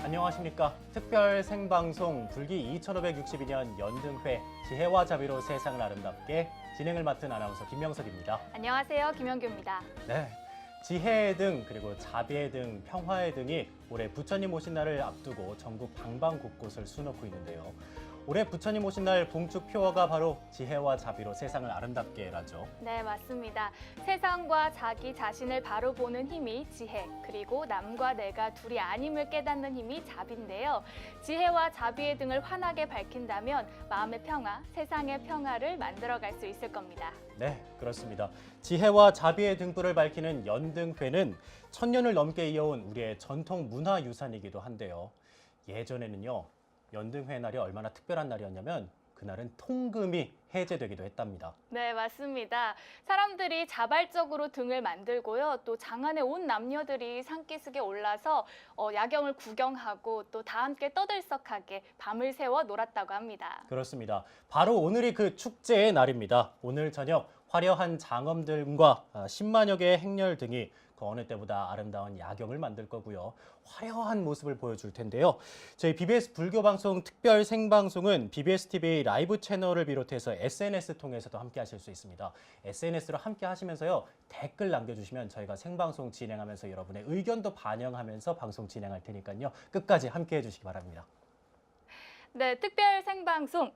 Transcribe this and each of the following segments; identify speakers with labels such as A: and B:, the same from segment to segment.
A: 안녕하십니까. 특별 생방송 불기 2562년 연등회 지혜와 자비로 세상을 아름답게 진행을 맡은 아나운서 김명석입니다.
B: 안녕하세요. 김영규입니다.
A: 네, 지혜의 등 그리고 자비의 등 평화의 등이 올해 부처님 오신 날을 앞두고 전국 방방곳곳을 수놓고 있는데요. 올해 부처님 오신 날 봉축 표어가 바로 지혜와 자비로 세상을 아름답게라죠.
B: 네, 맞습니다. 세상과 자기 자신을 바로 보는 힘이 지혜, 그리고 남과 내가 둘이 아님을 깨닫는 힘이 자비인데요. 지혜와 자비의 등을 환하게 밝힌다면 마음의 평화, 세상의 평화를 만들어갈 수 있을 겁니다.
A: 네, 그렇습니다. 지혜와 자비의 등불을 밝히는 연등회는 1000년을 넘게 이어온 우리의 전통 문화유산이기도 한데요. 예전에는요, 연등회 날이 얼마나 특별한 날이었냐면 그날은 통금이 해제되기도 했답니다.
B: 네, 맞습니다. 사람들이 자발적으로 등을 만들고요. 또 장안에 온 남녀들이 산기슭에 올라서 야경을 구경하고 또 다 함께 떠들썩하게 밤을 새워 놀았다고 합니다.
A: 그렇습니다. 바로 오늘이 그 축제의 날입니다. 오늘 저녁 화려한 장엄들과 10만여 개의 행렬 등이 그 어느 때보다 아름다운 야경을 만들 거고요. 화려한 모습을 보여줄 텐데요. 저희 BBS 불교방송 특별 생방송은 BBS TV 라이브 채널을 비롯해서 SNS 통해서도 함께 하실 수 있습니다. SNS로 함께 하시면서요. 댓글 남겨주시면 저희가 생방송 진행하면서 여러분의 의견도 반영하면서 방송 진행할 테니까요. 끝까지 함께 해주시기 바랍니다.
B: 네, 특별 생방송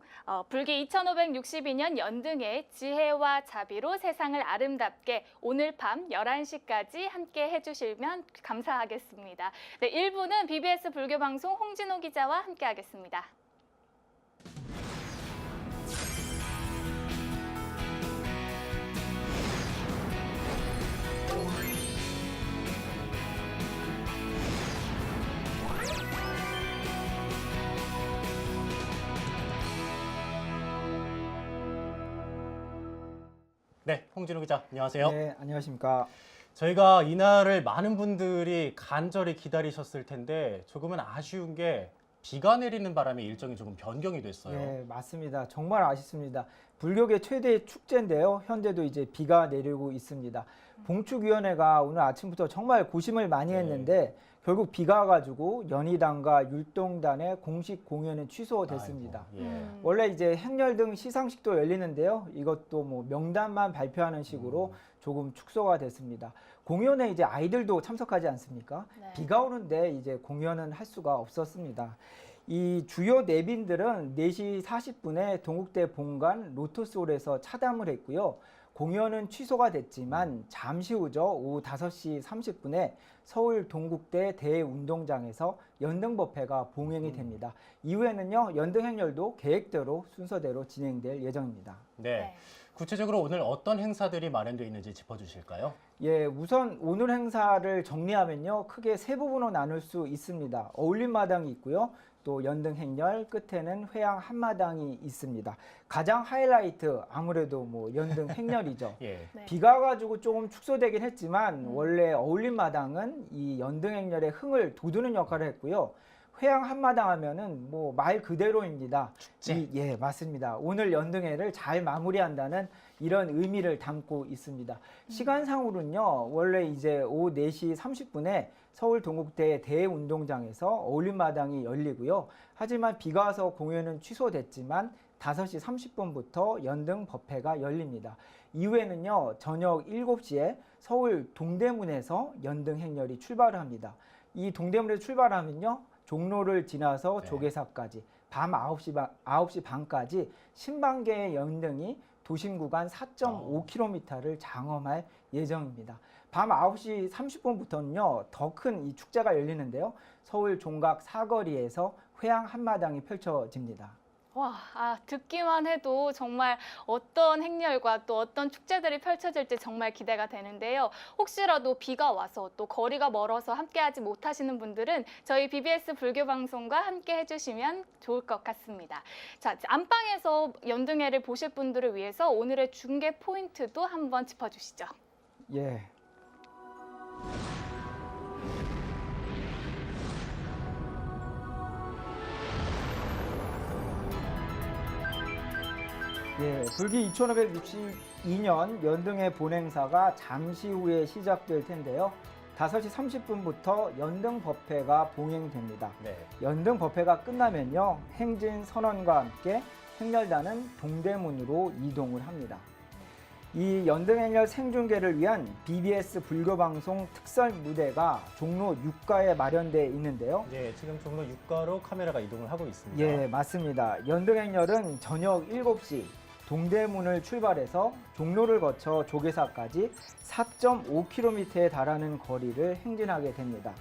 B: 불기 2562년 연등의 지혜와 자비로 세상을 아름답게 오늘 밤 11시까지 함께 해주시면 감사하겠습니다. 네, 1부는 BBS 불교방송 홍진호 기자와 함께 하겠습니다.
A: 네, 홍진호 기자, 안녕하세요.
C: 네, 안녕하십니까.
A: 저희가 이날을 많은 분들이 간절히 기다리셨을 텐데 조금은 아쉬운 게 비가 내리는 바람에 일정이 조금 변경이 됐어요.
C: 네, 맞습니다. 정말 아쉽습니다. 불교계 최대 축제인데요. 현재도 이제 비가 내리고 있습니다. 봉축위원회가 오늘 아침부터 정말 고심을 많이 했는데 결국 비가 와가지고 연희당과 율동단의 공식 공연은 취소됐습니다.
A: 아이고, 예.
C: 원래 이제 행렬 등 시상식도 열리는데요. 이것도 뭐 명단만 발표하는 식으로 조금 축소가 됐습니다. 공연에 이제 아이들도 참석하지 않습니까?
B: 네.
C: 비가 오는데 이제 공연은 할 수가 없었습니다. 이 주요 내빈들은 4시 40분에 동국대 본관 로터스홀에서 차담을 했고요. 공연은 취소가 됐지만 잠시 후죠. 오후 5시 30분에 서울 동국대 대운동장에서 연등법회가 봉행이 됩니다. 이후에는요. 연등 행렬도 계획대로 순서대로 진행될 예정입니다.
A: 네. 구체적으로 오늘 어떤 행사들이 마련되어 있는지 짚어주실까요?
C: 예, 우선 오늘 행사를 정리하면요. 크게 세 부분으로 나눌 수 있습니다. 어울림마당이 있고요. 또 연등 행렬 끝에는 회양 한마당이 있습니다. 가장 하이라이트 아무래도 뭐 연등 행렬이죠.
A: 예.
B: 네.
C: 비가 와가지고 조금 축소되긴 했지만 원래 어울림마당은 이 연등 행렬의 흥을 돋우는 역할을 했고요. 회양 한마당 하면은 뭐 말 그대로입니다.
A: 축제.
C: 예, 맞습니다. 오늘 연등회를 잘 마무리한다는 이런 의미를 담고 있습니다. 시간상으로는요, 원래 이제 오후 4시 30분에 서울 동국대 대운동장에서 어울림마당이 열리고요. 하지만 비가 와서 공연은 취소됐지만 5시 30분부터 연등 법회가 열립니다. 이후에는요, 저녁 7시에 서울 동대문에서 연등 행렬이 출발을 합니다. 이 동대문에서 출발하면요, 종로를 지나서 조계사까지 밤 9시 반까지 신반개의 연등이 도심 구간 4.5km를 장엄할 예정입니다. 밤 9시 30분부터는요, 더 큰 이 축제가 열리는데요. 서울 종각 사거리에서 회양 한마당이 펼쳐집니다.
B: 와, 듣기만 해도 정말 어떤 행렬과 또 어떤 축제들이 펼쳐질지 정말 기대가 되는데요. 혹시라도 비가 와서 또 거리가 멀어서 함께하지 못하시는 분들은 저희 BBS 불교방송과 함께 해주시면 좋을 것 같습니다. 자, 안방에서 연등회를 보실 분들을 위해서 오늘의 중계 포인트도 한번 짚어주시죠.
C: 예. 예, 불기 2562년 연등회 본행사가 잠시 후에 시작될 텐데요. 5시 30분부터 연등 법회가 봉행됩니다.
A: 네.
C: 연등 법회가 끝나면요, 행진 선언과 함께 행렬단은 동대문으로 이동을 합니다. 이 연등 행렬 생중계를 위한 BBS 불교방송 특설 무대가 종로 6가에 마련되어 있는데요.
A: 네, 지금 종로 6가로 카메라가 이동을 하고 있습니다.
C: 예, 맞습니다. 연등 행렬은 저녁 7시 동대문을 출발해서 종로를 거쳐 조계사까지 4.5km에 달하는 거리를 행진하게 됩니다.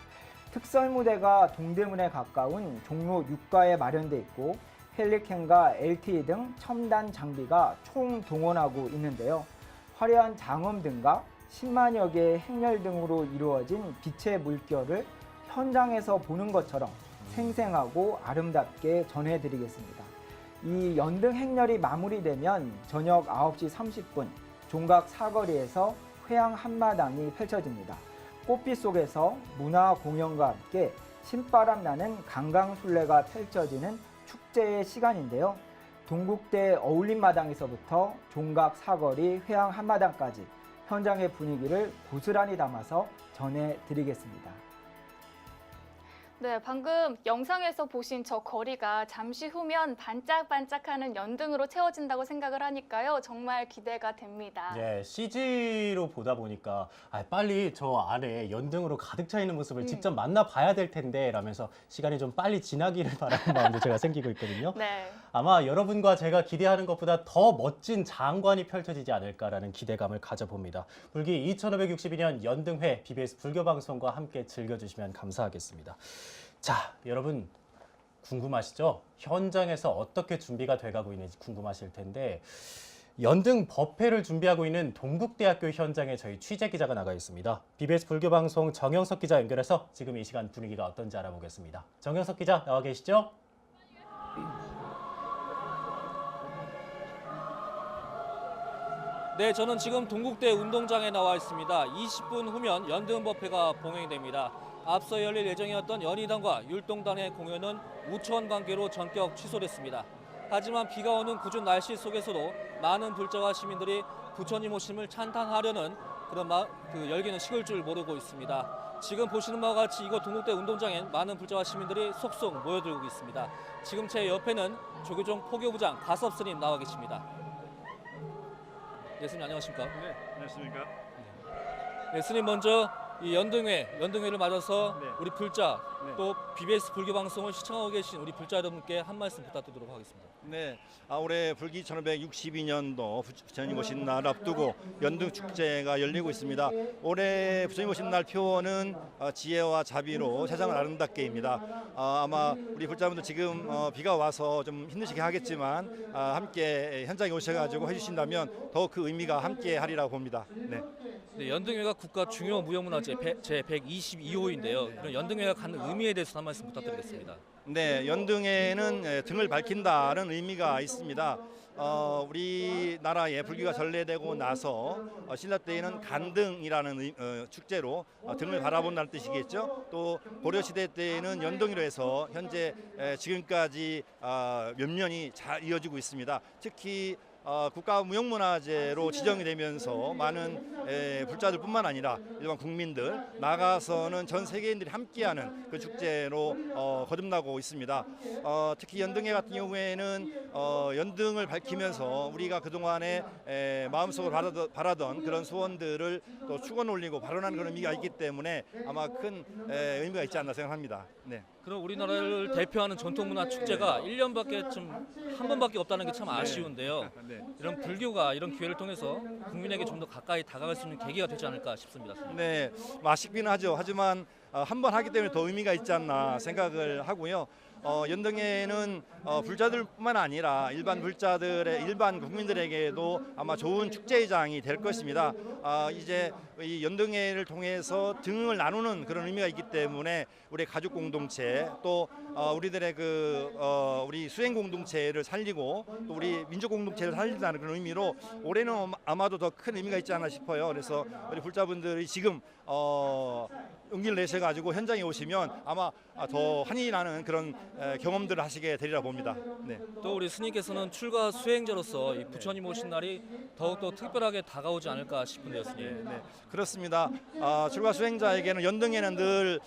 C: 특설 무대가 동대문에 가까운 종로 6가에 마련돼 있고 헬리캠과 LTE 등 첨단 장비가 총동원하고 있는데요. 화려한 장엄등과 10만여 개의 행렬 등으로 이루어진 빛의 물결을 현장에서 보는 것처럼 생생하고 아름답게 전해드리겠습니다. 이 연등 행렬이 마무리되면 저녁 9시 30분 종각 사거리에서 회양 한마당이 펼쳐집니다. 꽃빛 속에서 문화 공연과 함께 신바람 나는 강강술래가 펼쳐지는 축제의 시간인데요. 동국대 어울림마당에서부터 종각 사거리 회양 한마당까지 현장의 분위기를 고스란히 담아서 전해드리겠습니다.
B: 네, 방금 영상에서 보신 저 거리가 잠시 후면 반짝반짝하는 연등으로 채워진다고 생각을 하니까요. 정말 기대가 됩니다.
A: 네, CG로 보다 보니까 빨리 저 안에 연등으로 가득 차 있는 모습을 직접 만나봐야 될 텐데 라면서 시간이 좀 빨리 지나기를 바라는 마음도 제가 생기고 있거든요.
B: 네.
A: 아마 여러분과 제가 기대하는 것보다 더 멋진 장관이 펼쳐지지 않을까라는 기대감을 가져봅니다. 불기 2562년 연등회 BBS 불교방송과 함께 즐겨주시면 감사하겠습니다. 자, 여러분 궁금하시죠? 현장에서 어떻게 준비가 돼가고 있는지 궁금하실 텐데 연등 법회를 준비하고 있는 동국대학교 현장에 저희 취재 기자가 나가 있습니다. BBS 불교방송 정영석 기자 연결해서 지금 이 시간 분위기가 어떤지 알아보겠습니다. 정영석 기자 나와 계시죠?
D: 네, 저는 지금 동국대 운동장에 나와 있습니다. 20분 후면 연등법회가 봉행됩니다. 앞서 열릴 예정이었던 연희단과 율동단의 공연은 우천 관계로 전격 취소됐습니다. 하지만 비가 오는 궂은 날씨 속에서도 많은 불자와 시민들이 부처님 오심을 찬탄하려는 그런 열기는 식을 줄 모르고 있습니다. 지금 보시는 바와 같이 이곳 동국대 운동장엔 많은 불자와 시민들이 속속 모여들고 있습니다. 지금 제 옆에는 조교종 포교부장 가섭 스님 나와 계십니다. 네, 스님 안녕하십니까?
E: 네, 안녕하십니까?
D: 네, 스님 먼저 이 연등회를 맞아서
E: 네.
D: 우리 불자
E: 네.
D: 또 BBS 불교방송을 시청하고 계신 우리 불자 여러분께 한 말씀 부탁드리도록 하겠습니다.
E: 네, 올해 불기 1562년도 부처님 오신 날 앞두고 연등 축제가 열리고 있습니다. 올해 부처님 오신 날 표어는 지혜와 자비로 세상을 아름답게입니다. 아마 우리 불자분들 지금 비가 와서 좀 힘드시게 하겠지만 함께 현장에 오셔가지고 해주신다면 더욱 그 의미가 함께 하리라고 봅니다. 네.
D: 네, 연등회가 국가 중요 무형문화재 제 122호인데요. 그런 연등회가 갖는 의미에 대해서 한 말씀 부탁드리겠습니다.
E: 네, 연등회는 등을 밝힌다는 의미가 있습니다. 우리나라에 불교가 전래되고 나서 신라 때에는 간등이라는 축제로 등을 바라본다는 뜻이겠죠. 또 고려 시대 때에는 연등으로 해서 현재 지금까지 몇 년이 잘 이어지고 있습니다. 특히 국가 무형문화재로 지정이 되면서 많은 불자들뿐만 아니라 일반 국민들 나가서는 전 세계인들이 함께하는 그 축제로 거듭나고 있습니다. 특히 연등회 같은 경우에는 연등을 밝히면서 우리가 그동안에 마음속으로 바라던 그런 소원들을 또 축원 올리고 발언하는 그런 의미가 있기 때문에 아마 큰 의미가 있지 않나 생각합니다. 네.
D: 그럼 우리나라를 대표하는 전통문화 축제가 1년밖에 한 번밖에 없다는 게 참 아쉬운데요.
E: 네.
D: 이런 불교가 이런 기회를 통해서 국민에게 좀 더 가까이 다가갈 수 있는 계기가 되지 않을까 싶습니다.
E: 네, 아쉽기는 하죠. 하지만 한 번 하기 때문에 더 의미가 있지 않나 생각을 하고요. 연등회는 불자들뿐만 아니라 일반 불자들의 일반 국민들에게도 아마 좋은 축제장이 될 것입니다. 이제 이 연등회를 통해서 등을 나누는 그런 의미가 있기 때문에 우리 가족 공동체 또 우리들의 우리 수행 공동체를 살리고 또 우리 민족 공동체를 살린다는 그런 의미로 올해는 아마도 더 큰 의미가 있지 않나 싶어요. 그래서 우리 불자분들이 지금 용기를 내셔가지고 현장에 오시면 아마 더 한이 나는 그런 경험들을 하시게 되리라 봅니다. 네.
D: 또 우리 스님께서는 출가 수행자로서 이 부처님 오신 날이 더욱더 특별하게 다가오지 않을까 싶은데요, 스님.
E: 네, 그렇습니다. 출가 수행자에게는 연등에는 늘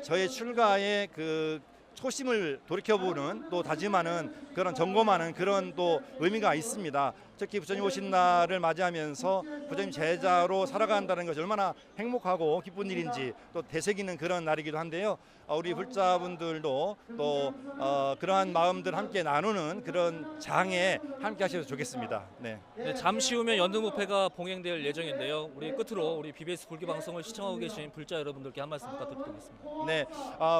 E: 저의 출가의 그 초심을 돌이켜보는 또 다짐하는 그런 점검하는 그런 또 의미가 있습니다. 특히 부처님 오신 날을 맞이하면서 부처님 제자로 살아간다는 것이 얼마나 행복하고 기쁜 일인지 또 되새기는 그런 날이기도 한데요. 우리 불자분들도 또 그러한 마음들 함께 나누는 그런 장에 함께 하셔도 좋겠습니다. 네.
D: 네, 잠시 후면 연등법회가 봉행될 예정인데요. 우리 끝으로 우리 BBS 불교 방송을 시청하고 계신 불자 여러분들께 한 말씀 부탁드리겠습니다.
E: 네,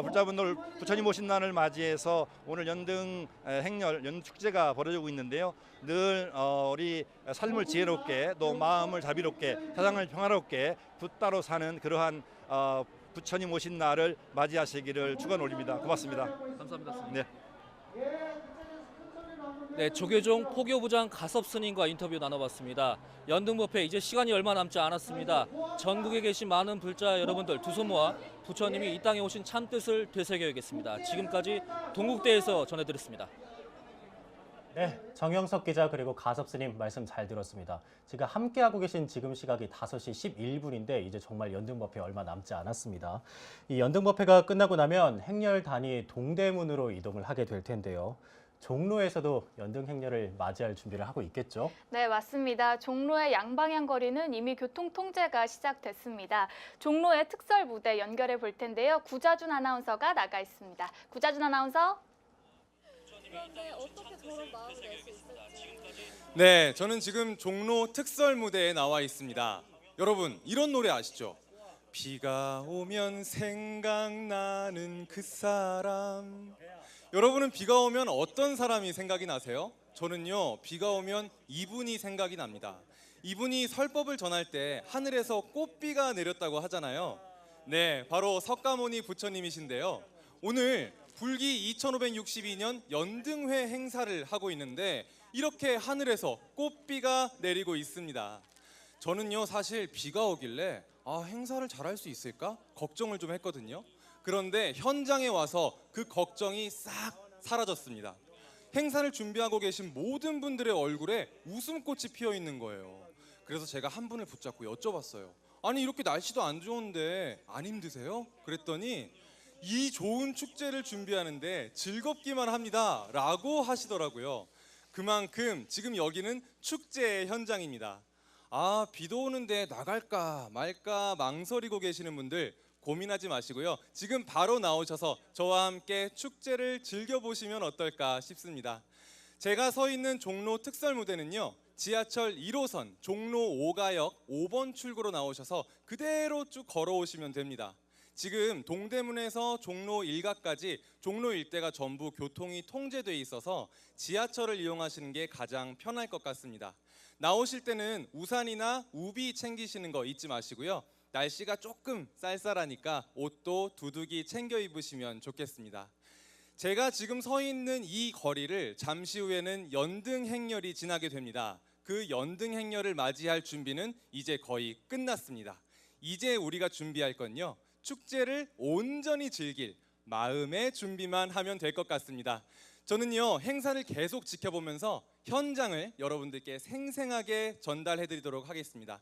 E: 불자분들 부처님 오신 날을 맞이해서 오늘 연등 행렬, 연등 축제가 벌어지고 있는데요. 늘 우리 삶을 지혜롭게 또 마음을 자비롭게 세상을 평화롭게 붓따로 사는 그러한 부처님 오신 날을 맞이하시기를 축원 올립니다. 고맙습니다.
D: 감사합니다, 스님.
E: 네.
D: 네, 조계종 포교부장 가섭 스님과 인터뷰 나눠봤습니다. 연등법회 이제 시간이 얼마 남지 않았습니다. 전국에 계신 많은 불자 여러분들 두 손 모아 부처님이 이 땅에 오신 참뜻을 되새겨야겠습니다. 지금까지 동국대에서 전해드렸습니다.
A: 네, 정영석 기자 그리고 가섭 스님 말씀 잘 들었습니다. 지금 함께하고 계신 지금 시각이 5시 11분인데 이제 정말 연등법회 얼마 남지 않았습니다. 이 연등법회가 끝나고 나면 행렬 단위 동대문으로 이동을 하게 될 텐데요. 종로에서도 연등 행렬을 맞이할 준비를 하고 있겠죠?
B: 네, 맞습니다. 종로의 양방향 거리는 이미 교통 통제가 시작됐습니다. 종로의 특설 무대 연결해 볼 텐데요. 구자준 아나운서가 나가 있습니다. 구자준 아나운서.
F: 그런데 어떻게 저런 마음을 낼 수 있을지.
G: 네, 저는 지금 종로 특설 무대에 나와 있습니다. 여러분, 이런 노래 아시죠? 비가 오면 생각나는 그 사람. 여러분은 비가 오면 어떤 사람이 생각이 나세요? 저는요, 비가 오면 이분이 생각이 납니다. 이분이 설법을 전할 때 하늘에서 꽃비가 내렸다고 하잖아요. 네, 바로 석가모니 부처님이신데요. 오늘 불기 2562년 연등회 행사를 하고 있는데 이렇게 하늘에서 꽃비가 내리고 있습니다. 저는요, 사실 비가 오길래 행사를 잘할 수 있을까? 걱정을 좀 했거든요. 그런데 현장에 와서 그 걱정이 싹 사라졌습니다. 행사를 준비하고 계신 모든 분들의 얼굴에 웃음꽃이 피어 있는 거예요. 그래서 제가 한 분을 붙잡고 여쭤봤어요. 아니, 이렇게 날씨도 안 좋은데 안 힘드세요? 그랬더니 이 좋은 축제를 준비하는데 즐겁기만 합니다 라고 하시더라고요. 그만큼 지금 여기는 축제의 현장입니다. 비도 오는데 나갈까 말까 망설이고 계시는 분들 고민하지 마시고요. 지금 바로 나오셔서 저와 함께 축제를 즐겨보시면 어떨까 싶습니다. 제가 서 있는 종로 특설 무대는요, 지하철 1호선 종로 5가역 5번 출구로 나오셔서 그대로 쭉 걸어오시면 됩니다. 지금 동대문에서 종로 1가까지 종로 일대가 전부 교통이 통제돼 있어서 지하철을 이용하시는 게 가장 편할 것 같습니다. 나오실 때는 우산이나 우비 챙기시는 거 잊지 마시고요. 날씨가 조금 쌀쌀하니까 옷도 두둑이 챙겨 입으시면 좋겠습니다. 제가 지금 서 있는 이 거리를 잠시 후에는 연등 행렬이 지나게 됩니다. 그 연등 행렬을 맞이할 준비는 이제 거의 끝났습니다. 이제 우리가 준비할 건요, 축제를 온전히 즐길 마음의 준비만 하면 될 것 같습니다. 저는요, 행사를 계속 지켜보면서 현장을 여러분들께 생생하게 전달해 드리도록 하겠습니다.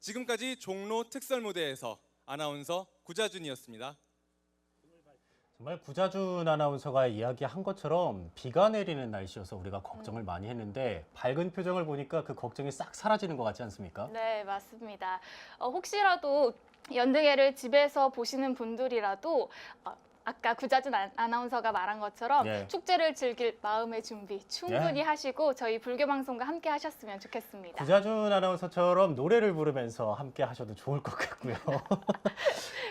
G: 지금까지 종로 특설 무대에서 아나운서 구자준이었습니다.
A: 정말 구자준 아나운서가 이야기한 것처럼 비가 내리는 날씨여서 우리가 걱정을 많이 했는데 밝은 표정을 보니까 그 걱정이 싹 사라지는 것 같지 않습니까?
B: 네, 맞습니다. 혹시라도 연등회를 집에서 보시는 분들이라도 아까 구자준 아나운서가 말한 것처럼
A: 네.
B: 축제를 즐길 마음의 준비 충분히
A: 네.
B: 하시고 저희 불교방송과 함께 하셨으면 좋겠습니다.
A: 구자준 아나운서처럼 노래를 부르면서 함께 하셔도 좋을 것 같고요.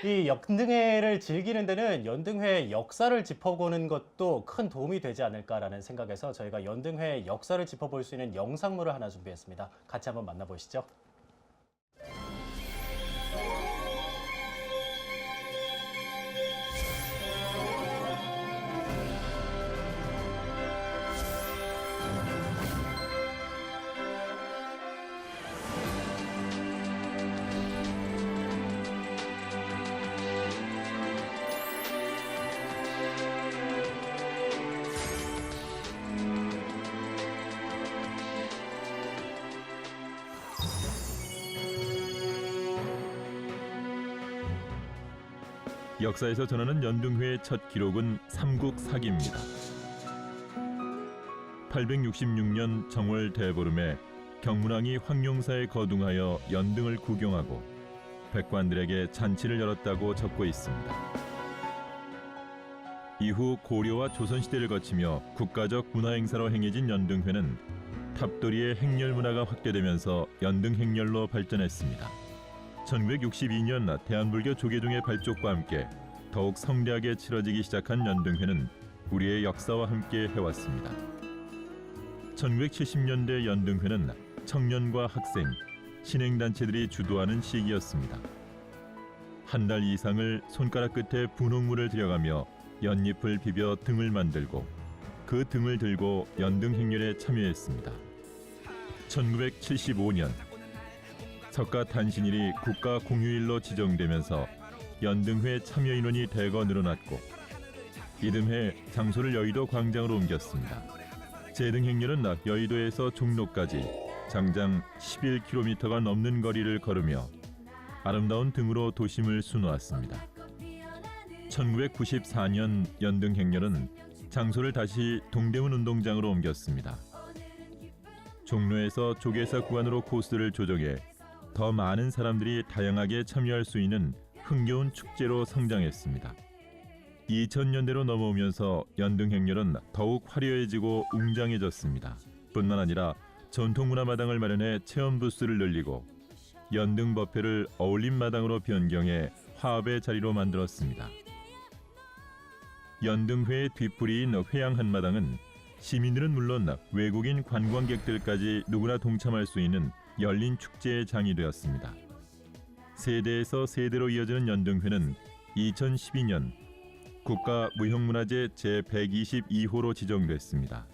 A: 이 연등회를 즐기는 데는 연등회의 역사를 짚어보는 것도 큰 도움이 되지 않을까라는 생각에서 저희가 연등회의 역사를 짚어볼 수 있는 영상물을 하나 준비했습니다. 같이 한번 만나보시죠.
H: 역사에서 전하는 연등회의 첫 기록은 삼국사기입니다. 866년 정월 대보름에 경문왕이 황룡사에 거둥하여 연등을 구경하고 백관들에게 잔치를 열었다고 적고 있습니다. 이후 고려와 조선시대를 거치며 국가적 문화행사로 행해진 연등회는 탑돌이의 행렬 문화가 확대되면서 연등 행렬로 발전했습니다. 1962년 대한불교 조계종의 발족과 함께 더욱 성대하게 치러지기 시작한 연등회는 우리의 역사와 함께 해왔습니다. 1970년대 연등회는 청년과 학생, 신행단체들이 주도하는 시기였습니다. 한 달 이상을 손가락 끝에 분홍물을 들여가며 연잎을 비벼 등을 만들고 그 등을 들고 연등 행렬에 참여했습니다. 1975년 석가탄신일이 국가 공휴일로 지정되면서 연등회 참여 인원이 대거 늘어났고 이듬해 장소를 여의도 광장으로 옮겼습니다. 제등 행렬은 여의도에서 종로까지 장장 11km가 넘는 거리를 걸으며 아름다운 등으로 도심을 수놓았습니다. 1994년 연등 행렬은 장소를 다시 동대문 운동장으로 옮겼습니다. 종로에서 조계사 구간으로 코스를 조정해 더 많은 사람들이 다양하게 참여할 수 있는 흥겨운 축제로 성장했습니다. 2000년대로 넘어오면서 연등 행렬은 더욱 화려해지고 웅장해졌습니다. 뿐만 아니라 전통문화마당을 마련해 체험 부스를 늘리고 연등 법회를 어울림마당으로 변경해 화합의 자리로 만들었습니다. 연등회의 뒷부리인 회양 한마당은 시민들은 물론 외국인 관광객들까지 누구나 동참할 수 있는 열린 축제의 장이 되었습니다. 세대에서 세대로 이어지는 연등회는 2012년 국가무형문화재 제122호로 지정됐습니다.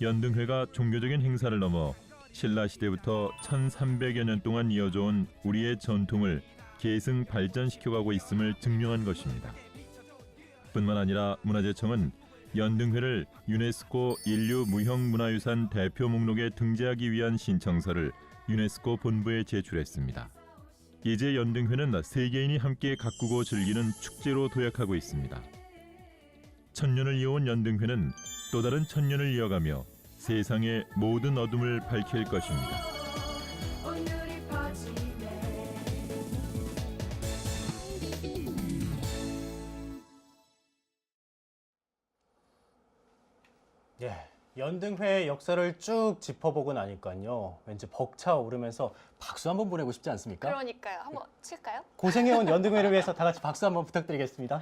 H: 연등회가 종교적인 행사를 넘어 신라시대부터 1300여 년 동안 이어져온 우리의 전통을 계승 발전시켜가고 있음을 증명한 것입니다. 뿐만 아니라 문화재청은 연등회를 유네스코 인류무형문화유산 대표 목록에 등재하기 위한 신청서를 유네스코 본부에 제출했습니다. 이제 연등회는 세계인이 함께 가꾸고 즐기는 축제로 도약하고 있습니다. 천년을 이어온 연등회는 또 다른 천년을 이어가며 세상의 모든 어둠을 밝힐 것입니다.
A: 예, 연등회의 역사를 쭉 짚어보고 나니까요. 왠지 벅차오르면서 박수 한번 보내고 싶지 않습니까?
B: 그러니까요. 한번 칠까요?
A: 고생해온 연등회를 위해서 다 같이 박수 한번 부탁드리겠습니다.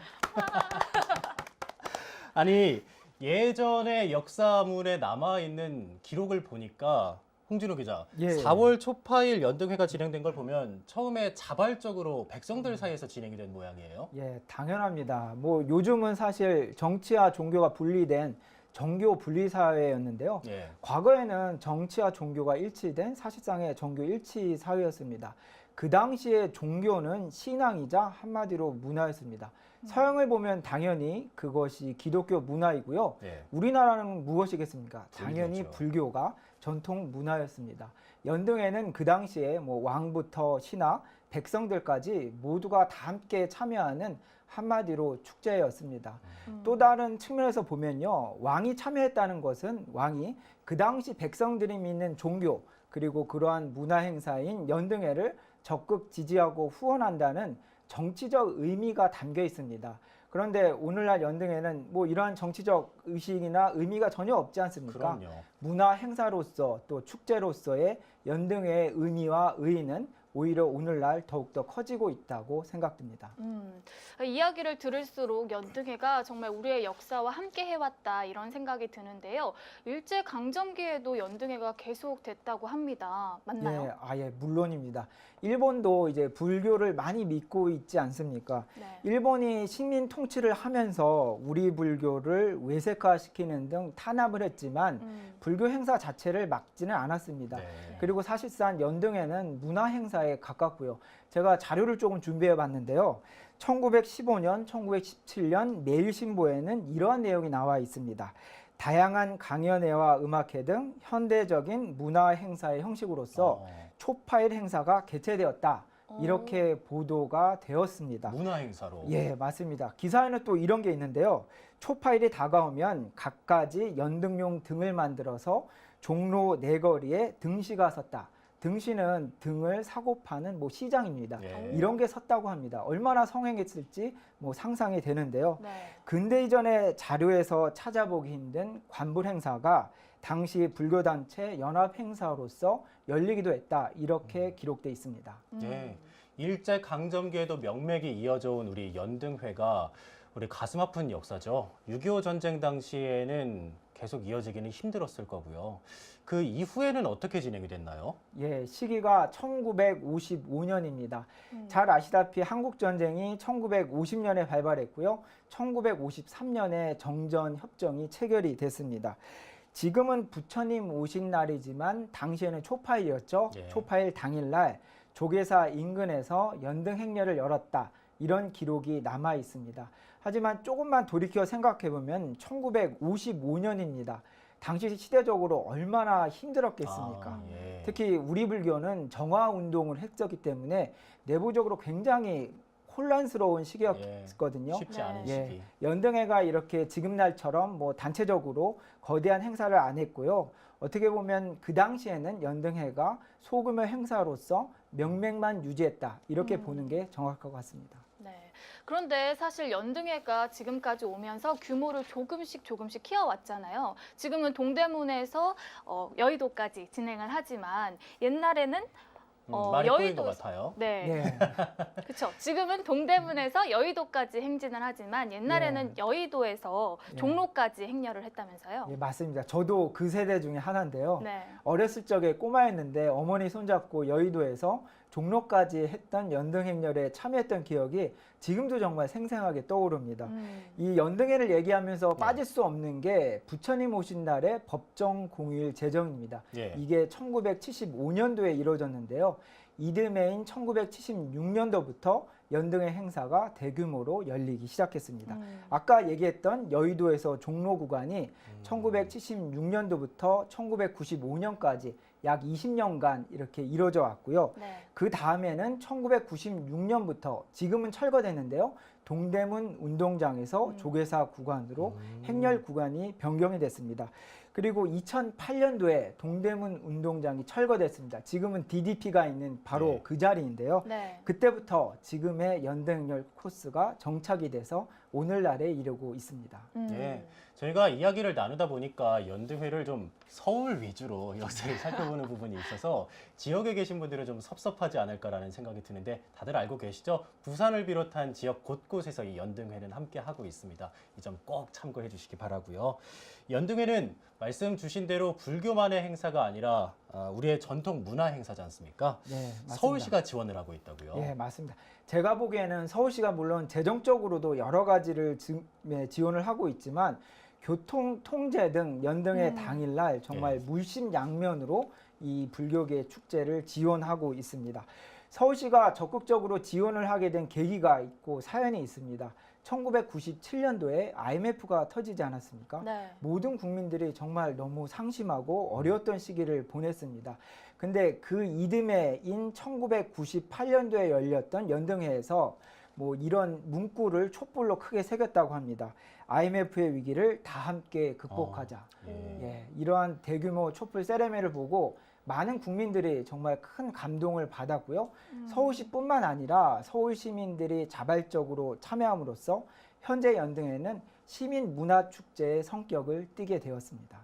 A: 아니, 예전에 역사문에 남아있는 기록을 보니까 홍진호 기자,
C: 예.
A: 4월 초파일 연등회가 진행된 걸 보면 처음에 자발적으로 백성들 사이에서 진행이 된 모양이에요.
C: 예, 당연합니다. 뭐 요즘은 사실 정치와 종교가 분리된 정교 분리 사회였는데요.
A: 예.
C: 과거에는 정치와 종교가 일치된 사실상의 정교 일치 사회였습니다. 그 당시에 종교는 신앙이자 한마디로 문화였습니다. 서양을 보면 당연히 그것이 기독교 문화이고요.
A: 예.
C: 우리나라는 무엇이겠습니까? 당연히
A: 불교죠.
C: 불교가 전통 문화였습니다. 연등회는 그 당시에 뭐 왕부터 신하, 백성들까지 모두가 다 함께 참여하는 한마디로 축제였습니다. 또 다른 측면에서 보면요. 왕이 참여했다는 것은 왕이 그 당시 백성들이 믿는 종교 그리고 그러한 문화 행사인 연등회를 적극 지지하고 후원한다는 정치적 의미가 담겨 있습니다. 그런데 오늘날 연등회는 뭐 이러한 정치적 의식이나 의미가 전혀 없지 않습니까?
A: 그럼요.
C: 문화 행사로서 또 축제로서의 연등회의 의미와 의의는 오히려 오늘날 더욱더 커지고 있다고 생각됩니다.
B: 이야기를 들을수록 연등회가 정말 우리의 역사와 함께 해왔다 이런 생각이 드는데요. 일제강점기에도 연등회가 계속됐다고 합니다. 맞나요?
C: 예, 물론입니다. 일본도 이제 불교를 많이 믿고 있지 않습니까?
B: 네.
C: 일본이 식민 통치를 하면서 우리 불교를 외색화시키는 등 탄압을 했지만 불교 행사 자체를 막지는 않았습니다.
A: 네.
C: 그리고 사실상 연등회는 문화 행사에 가깝고요. 제가 자료를 조금 준비해 봤는데요. 1915년, 1917년 매일신보에는 이러한 내용이 나와 있습니다. 다양한 강연회와 음악회 등 현대적인 문화 행사의 형식으로서 초파일 행사가 개최되었다. 이렇게 보도가 되었습니다.
A: 문화 행사로.
C: 예, 맞습니다. 기사에는 또 이런 게 있는데요. 초파일이 다가오면 갖가지 연등용 등을 만들어서 종로 내거리에 등시가 섰다. 등시는 등을 사고 파는 시장입니다.
A: 예.
C: 이런 게 섰다고 합니다. 얼마나 성행했을지 상상이 되는데요.
B: 네.
C: 근대 이전의 자료에서 찾아보기 힘든 관불 행사가 당시 불교단체 연합 행사로서 열리기도 했다. 이렇게 기록돼 있습니다.
A: 예. 일제 강점기에도 명맥이 이어져 온 우리 연등회가 우리 가슴 아픈 역사죠. 6.25 전쟁 당시에는 계속 이어지기는 힘들었을 거고요. 그 이후에는 어떻게 진행이 됐나요?
C: 예, 시기가 1955년입니다. 잘 아시다시피 한국전쟁이 1950년에 발발했고요. 1953년에 정전협정이 체결이 됐습니다. 지금은 부처님 오신 날이지만 당시에는 초파일이었죠.
A: 예.
C: 초파일 당일날 조계사 인근에서 연등 행렬을 열었다. 이런 기록이 남아 있습니다. 하지만 조금만 돌이켜 생각해 보면 1955년입니다. 당시 시대적으로 얼마나 힘들었겠습니까?
A: 예.
C: 특히 우리 불교는 정화 운동을 했었기 때문에 내부적으로 굉장히 혼란스러운 시기였거든요.
A: 쉽지 않은
B: 네.
A: 시기.
C: 연등회가 이렇게 지금 날처럼 단체적으로 거대한 행사를 안 했고요. 어떻게 보면 그 당시에는 연등회가 소규모 행사로서 명맥만 유지했다. 이렇게 보는 게 정확할 것 같습니다.
B: 네. 그런데 사실 연등회가 지금까지 오면서 규모를 조금씩 키워왔잖아요. 지금은 동대문에서 여의도까지 진행을 하지만 옛날에는
A: 많이 꼬인 것 같아요.
B: 네.
C: 네.
B: 그렇죠. 지금은 동대문에서 여의도까지 행진을 하지만 옛날에는 여의도에서
C: 예.
B: 종로까지 행렬을 했다면서요.
C: 예, 맞습니다. 저도 그 세대 중에 하나인데요.
B: 네.
C: 어렸을 적에 꼬마였는데 어머니 손잡고 여의도에서 종로까지 했던 연등 행렬에 참여했던 기억이 지금도 정말 생생하게 떠오릅니다. 이 연등회를 얘기하면서 빠질 수 없는 게 부처님 오신 날의 법정 공휴일 제정입니다.
A: 예.
C: 이게 1975년도에 이루어졌는데요. 이듬해인 1976년도부터 연등회 행사가 대규모로 열리기 시작했습니다. 아까 얘기했던 여의도에서 종로 구간이 1976년도부터 1995년까지 약 20년간 이렇게 이루어져 왔고요.
B: 네.
C: 그 다음에는 1996년부터 지금은 철거됐는데요. 동대문 운동장에서 조계사 구간으로 행렬 구간이 변경이 됐습니다. 그리고 2008년도에 동대문 운동장이 철거됐습니다. 지금은 DDP가 있는 바로
A: 네.
C: 그 자리인데요.
B: 네.
C: 그때부터 지금의 연등행렬 코스가 정착이 돼서 오늘날에 이르고 있습니다.
A: 예. 저희가 이야기를 나누다 보니까 연등회를 좀 서울 위주로 역사를 살펴보는 부분이 있어서 지역에 계신 분들은 좀 섭섭하지 않을까라는 생각이 드는데 다들 알고 계시죠? 부산을 비롯한 지역 곳곳에서 이 연등회는 함께 하고 있습니다. 이 점 꼭 참고해 주시기 바라고요. 연등회는 말씀 주신 대로 불교만의 행사가 아니라 우리의 전통 문화 행사지 않습니까?
C: 네, 맞습니다.
A: 서울시가 지원을 하고 있다고요.
C: 예, 맞습니다. 제가 보기에는 서울시가 물론 재정적으로도 여러 가지를 지원을 하고 있지만 교통 통제 등 연등회 당일날 정말 물심양면으로 이 불교계 축제를 지원하고 있습니다. 서울시가 적극적으로 지원을 하게 된 계기가 있고 사연이 있습니다. 1997년도에 IMF가 터지지 않았습니까?
B: 네.
C: 모든 국민들이 정말 너무 상심하고 어려웠던 시기를 보냈습니다. 근데 그 이듬해인 1998년도에 열렸던 연등회에서 이런 문구를 촛불로 크게 새겼다고 합니다. IMF의 위기를 다 함께 극복하자. 예, 이러한 대규모 촛불 세레머니를 보고 많은 국민들이 정말 큰 감동을 받았고요. 서울시뿐만 아니라 서울 시민들이 자발적으로 참여함으로써 현재 연등회는 시민 문화 축제의 성격을 띠게 되었습니다.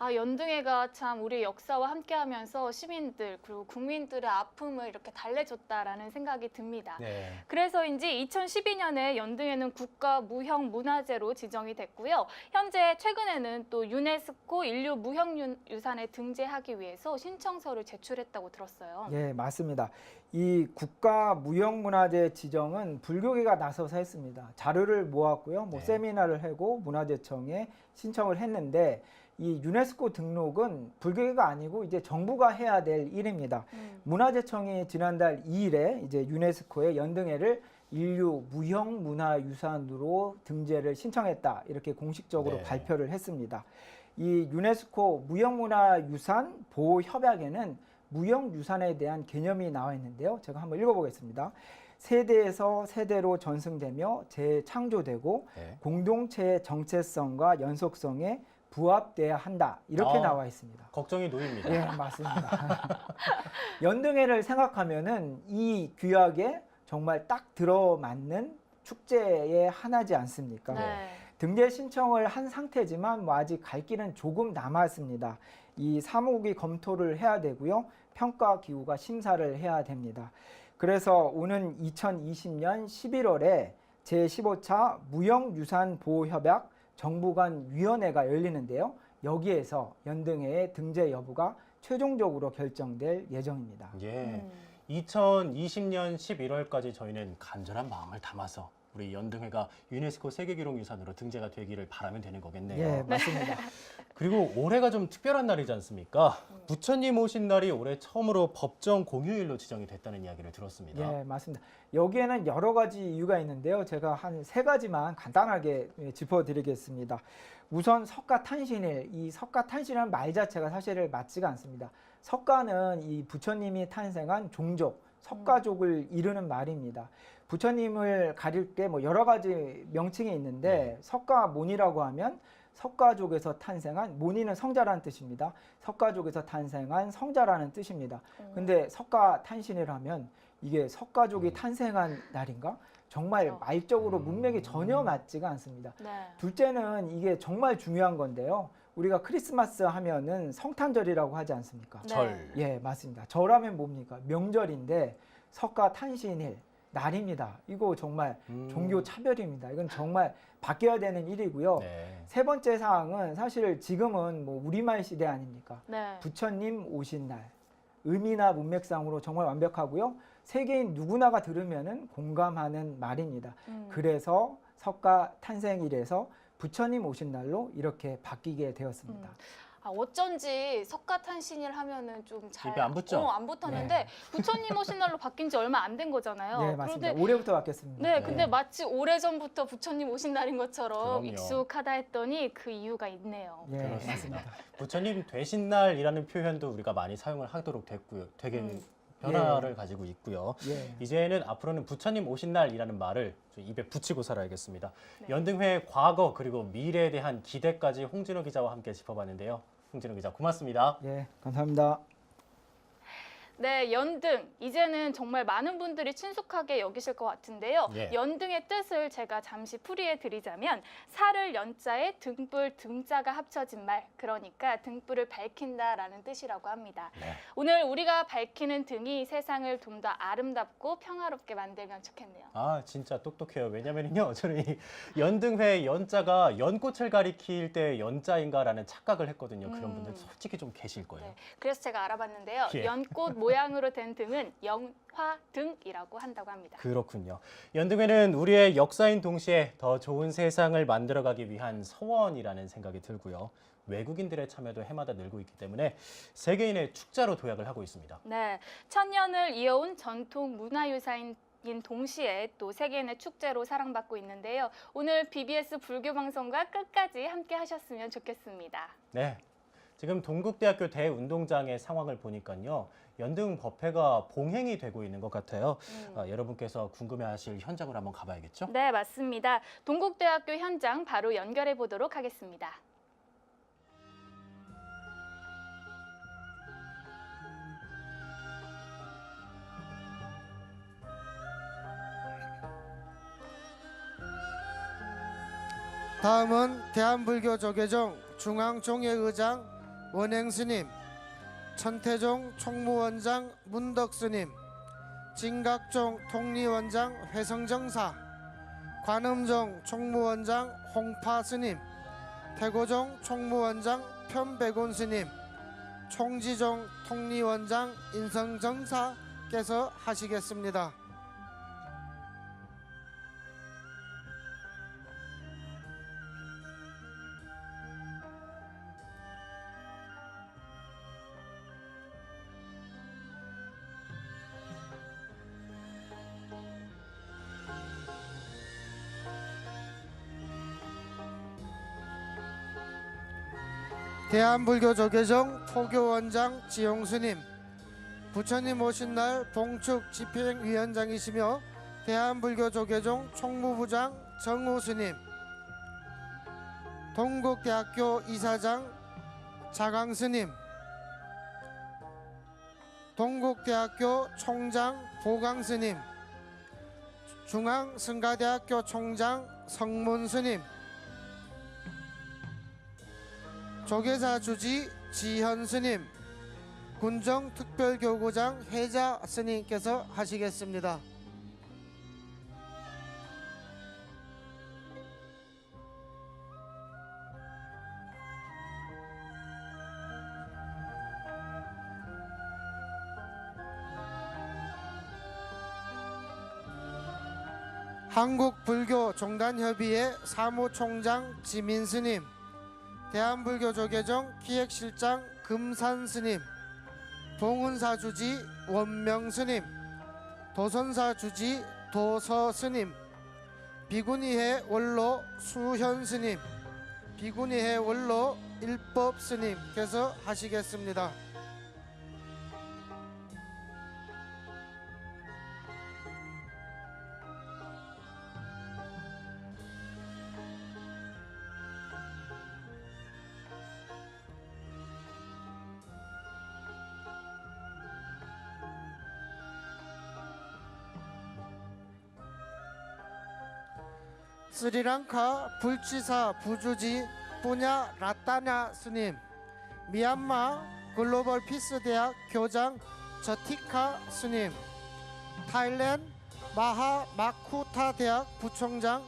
B: 연등회가 참 우리 역사와 함께하면서 시민들 그리고 국민들의 아픔을 이렇게 달래줬다라는 생각이 듭니다.
A: 네.
B: 그래서인지 2012년에 연등회는 국가 무형 문화재로 지정이 됐고요. 현재 최근에는 또 유네스코 인류 무형유산에 등재하기 위해서 신청서를 제출했다고 들었어요.
C: 예, 맞습니다. 이 국가 무형문화재 지정은 불교계가 나서서 했습니다. 자료를 모았고요.
A: 네.
C: 세미나를 하고 문화재청에 신청을 했는데 이 유네스코 등록은 불교계가 아니고 이제 정부가 해야 될 일입니다. 문화재청이 지난달 2일에 이제 유네스코의 연등회를 인류 무형문화유산으로 등재를 신청했다. 이렇게 공식적으로
A: 네.
C: 발표를 했습니다. 이 유네스코 무형문화유산 보호협약에는 무형유산에 대한 개념이 나와 있는데요. 제가 한번 읽어보겠습니다. 세대에서 세대로 전승되며 재창조되고
A: 네.
C: 공동체의 정체성과 연속성에 부합돼야 한다. 이렇게 나와 있습니다.
A: 걱정이 놓입니다.
C: 예, 맞습니다. 연등회를 생각하면은 이 규약에 정말 딱 들어맞는 축제의 하나지 않습니까?
B: 네.
C: 등재 신청을 한 상태지만 뭐 아직 갈 길은 조금 남았습니다. 이 사무국이 검토를 해야 되고요. 평가 기구가 심사를 해야 됩니다. 그래서 오는 2020년 11월에 제15차 무형유산보호협약 정부 간 위원회가 열리는데요. 여기에서 연등회의 등재 여부가 최종적으로 결정될 예정입니다.
A: 예. 2020년 11월까지 저희는 간절한 마음을 담아서 우리 연등회가 유네스코 세계기록유산으로 등재가 되기를 바라면 되는 거겠네요.
C: 예, 맞습니다.
A: 그리고 올해가 좀 특별한 날이지 않습니까? 부처님 오신 날이 올해 처음으로 법정 공휴일로 지정이 됐다는 이야기를 들었습니다.
C: 예, 맞습니다. 여기에는 여러 가지 이유가 있는데요. 제가 한 3가지만 간단하게 짚어드리겠습니다. 우선 석가탄신일, 이 석가탄신이라는 말 자체가 사실 맞지가 않습니다. 석가는 이 부처님이 탄생한 종족, 석가족을 이르는 말입니다. 부처님을 가릴 때 뭐 여러 가지 명칭이 있는데 석가모니라고 하면 석가족에서 탄생한, 모니는 성자라는 뜻입니다. 석가족에서 탄생한 성자라는 뜻입니다. 근데 석가탄신이라면 이게 석가족이 탄생한 날인가? 정말
B: 그렇죠.
C: 말적으로 문맥이 전혀 맞지가 않습니다.
B: 네.
C: 둘째는 이게 정말 중요한 건데요. 우리가 크리스마스 하면은 성탄절이라고 하지 않습니까?
B: 네.
A: 절.
C: 예, 맞습니다. 절하면 뭡니까? 명절인데 석가탄신일 날입니다. 이거 정말 종교 차별입니다. 이건 정말 바뀌어야 되는 일이고요.
A: 네.
C: 세 번째 사항은 사실 지금은 뭐 우리말 시대 아닙니까?
B: 네.
C: 부처님 오신 날. 의미나 문맥상으로 정말 완벽하고요. 세계인 누구나가 들으면은 공감하는 말입니다. 그래서 석가 탄생일에서 부처님 오신 날로 이렇게 바뀌게 되었습니다.
B: 아, 어쩐지 석가탄신일 하면은 좀 잘
A: 입에 안 붙죠?
B: 안 붙었는데
C: 네.
B: 부처님 오신 날로 바뀐 지 얼마 안 된 거잖아요.
C: 네, 맞습니다.
B: 그런데
C: 올해부터 바뀌었습니다.
B: 네, 근데 마치 오래전부터 부처님 오신 날인 것처럼
A: 그럼요.
B: 익숙하다 했더니 그 이유가 있네요.
C: 예,
A: 그렇습니다.
C: 맞습니다.
A: 부처님 되신 날이라는 표현도 우리가 많이 사용을 하도록 됐고요. 되게 변화를 가지고 있고요.
C: 예.
A: 이제는 앞으로는 부처님 오신 날이라는 말을 좀 입에 붙이고 살아야겠습니다.
B: 네.
A: 연등회 과거 그리고 미래에 대한 기대까지 홍진호 기자와 함께 짚어봤는데요. 홍진호 기자 고맙습니다.
C: 예, 감사합니다.
B: 네, 연등. 이제는 정말 많은 분들이 친숙하게 여기실 것 같은데요.
A: 예.
B: 연등의 뜻을 제가 잠시 풀이해 드리자면 살을 연자에 등불 등자가 합쳐진 말, 그러니까 등불을 밝힌다라는 뜻이라고 합니다.
A: 네.
B: 오늘 우리가 밝히는 등이 세상을 좀 더 아름답고 평화롭게 만들면 좋겠네요.
A: 아 진짜 똑똑해요. 왜냐면요 저는 이 연등회 연자가 연꽃을 가리킬 때 연자인가라는 착각을 했거든요. 그런 분들 솔직히 좀 계실 거예요.
B: 네, 그래서 제가 알아봤는데요.
A: 예.
B: 연꽃 모양으로 된 등은 영화등이라고 한다고 합니다.
A: 그렇군요. 연등회는 우리의 역사인 동시에 더 좋은 세상을 만들어가기 위한 서원이라는 생각이 들고요. 외국인들의 참여도 해마다 늘고 있기 때문에 세계인의 축제로 도약을 하고 있습니다.
B: 네, 천년을 이어온 전통 문화유산인 동시에 또 세계인의 축제로 사랑받고 있는데요. 오늘 BBS 불교방송과 끝까지 함께 하셨으면 좋겠습니다.
A: 네, 지금 동국대학교 대운동장의 상황을 보니까요. 연등 법회가 봉행이 되고 있는 것 같아요. 여러분께서 궁금해하실 현장으로 한번 가봐야겠죠?
B: 네, 맞습니다. 동국대학교 현장 바로 연결해 보도록 하겠습니다.
I: 다음은 대한불교조계종 중앙종회의장 원행스님, 천태종 총무원장 문덕스님, 진각종 통리원장 회성정사, 관음종 총무원장 홍파스님, 태고종 총무원장 편백운스님, 총지종 통리원장 인성정사께서 하시겠습니다. 대한불교조계종 포교원장 지용수님, 부처님 오신 날 봉축 집행위원장이시며 대한불교조계종 총무부장 정우 스님, 동국대학교 이사장 자강 스님, 동국대학교 총장 보강 스님, 중앙승가대학교 총장 성문 스님, 조계사 주지 지현 스님, 군정특별교구장 해자 스님께서 하시겠습니다. 한국불교종단협의회 사무총장 지민 스님, 대한불교조계종 기획실장 금산 스님, 봉은사 주지 원명 스님, 도선사 주지 도서 스님, 비구니회 원로 수현 스님, 비구니회 원로 일법 스님께서 하시겠습니다. 스리랑카 불치사 부주지 뿌냐 라타냐 스님, 미얀마 글로벌 피스 대학 교장 저티카 스님, 타일랜드 마하 마쿠타 대학 부총장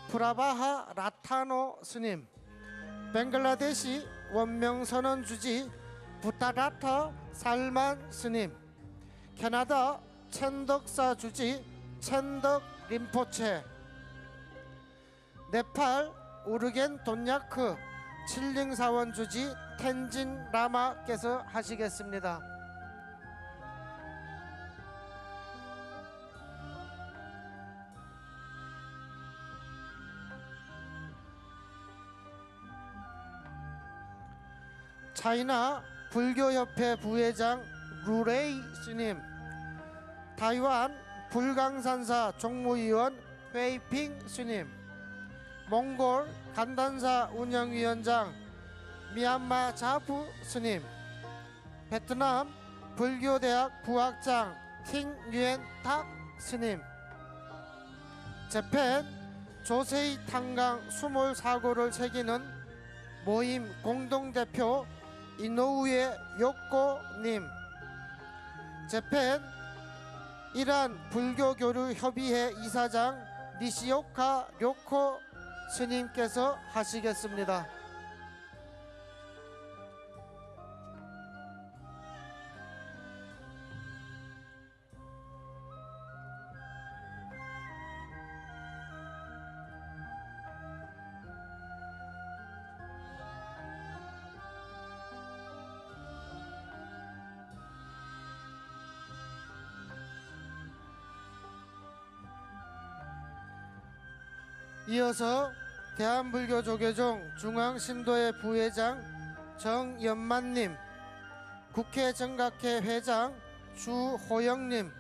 I: 프라바하 라타노 스님, 벵글라데시 원명 선언 주지 부타라타 살만 스님, 캐나다 챈덕사 주지 챈덕 림포체, 네팔 우르겐 돈야크 칠링사원 주지 텐진 라마께서 하시겠습니다. 차이나 불교협회 부회장 루레이 스님, 타이완 불강산사 종무위원 웨이핑 스님, 몽골 간단사 운영위원장 미얀마 자부 스님, 베트남 불교대학 부학장 팅유엔 탁 스님, 재팬 조세이 탄강 수몰 사고를 새기는 모임 공동대표 이노우에 요코님, 재팬 이란 불교교류협의회 이사장 니시오카 료코 스님께서 하시겠습니다. 이어서 대한불교조계종 중앙신도회 부회장 정연만님, 국회정각회 회장 주호영님,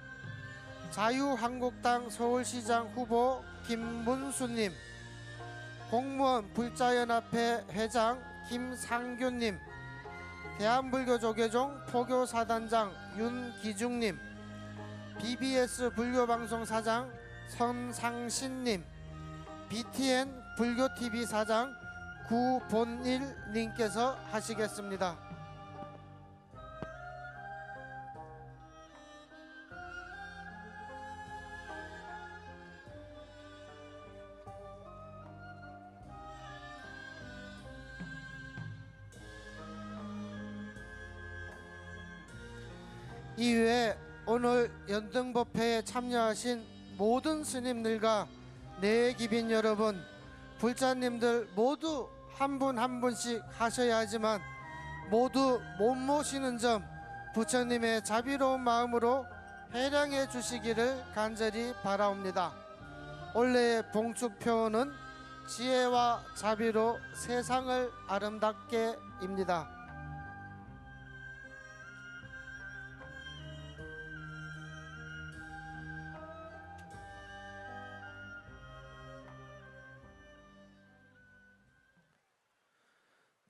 I: 자유한국당 서울시장 후보 김문수님, 공무원 불자연합회 회장 김상규님, 대한불교조계종 포교사단장 윤기중님, BBS 불교방송 사장 선상신님, BTN 불교TV 사장 구본일님께서 하시겠습니다. 이외에 오늘 연등법회에 참여하신 모든 스님들과 내기빈 여러분, 불자님들 모두 한 분 한 분씩 하셔야 하지만 모두 못 모시는 점 부처님의 자비로운 마음으로 해량해 주시기를 간절히 바라옵니다. 올해의 봉축표는 지혜와 자비로 세상을 아름답게입니다.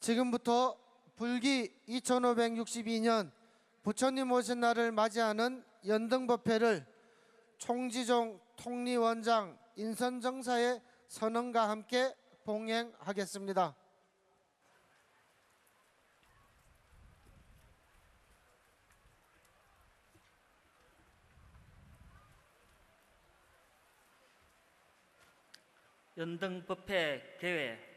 I: 지금부터 불기 2562년 부처님 오신 날을 맞이하는 연등법회를 총지종 통리원장 인선정사의 선언과 함께 봉행하겠습니다.
J: 연등법회 개회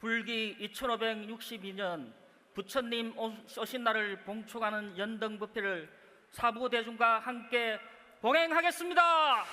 J: 불기 2562년 부처님 오신 날을 봉축하는 연등법회를 사부대중과 함께 봉행하겠습니다.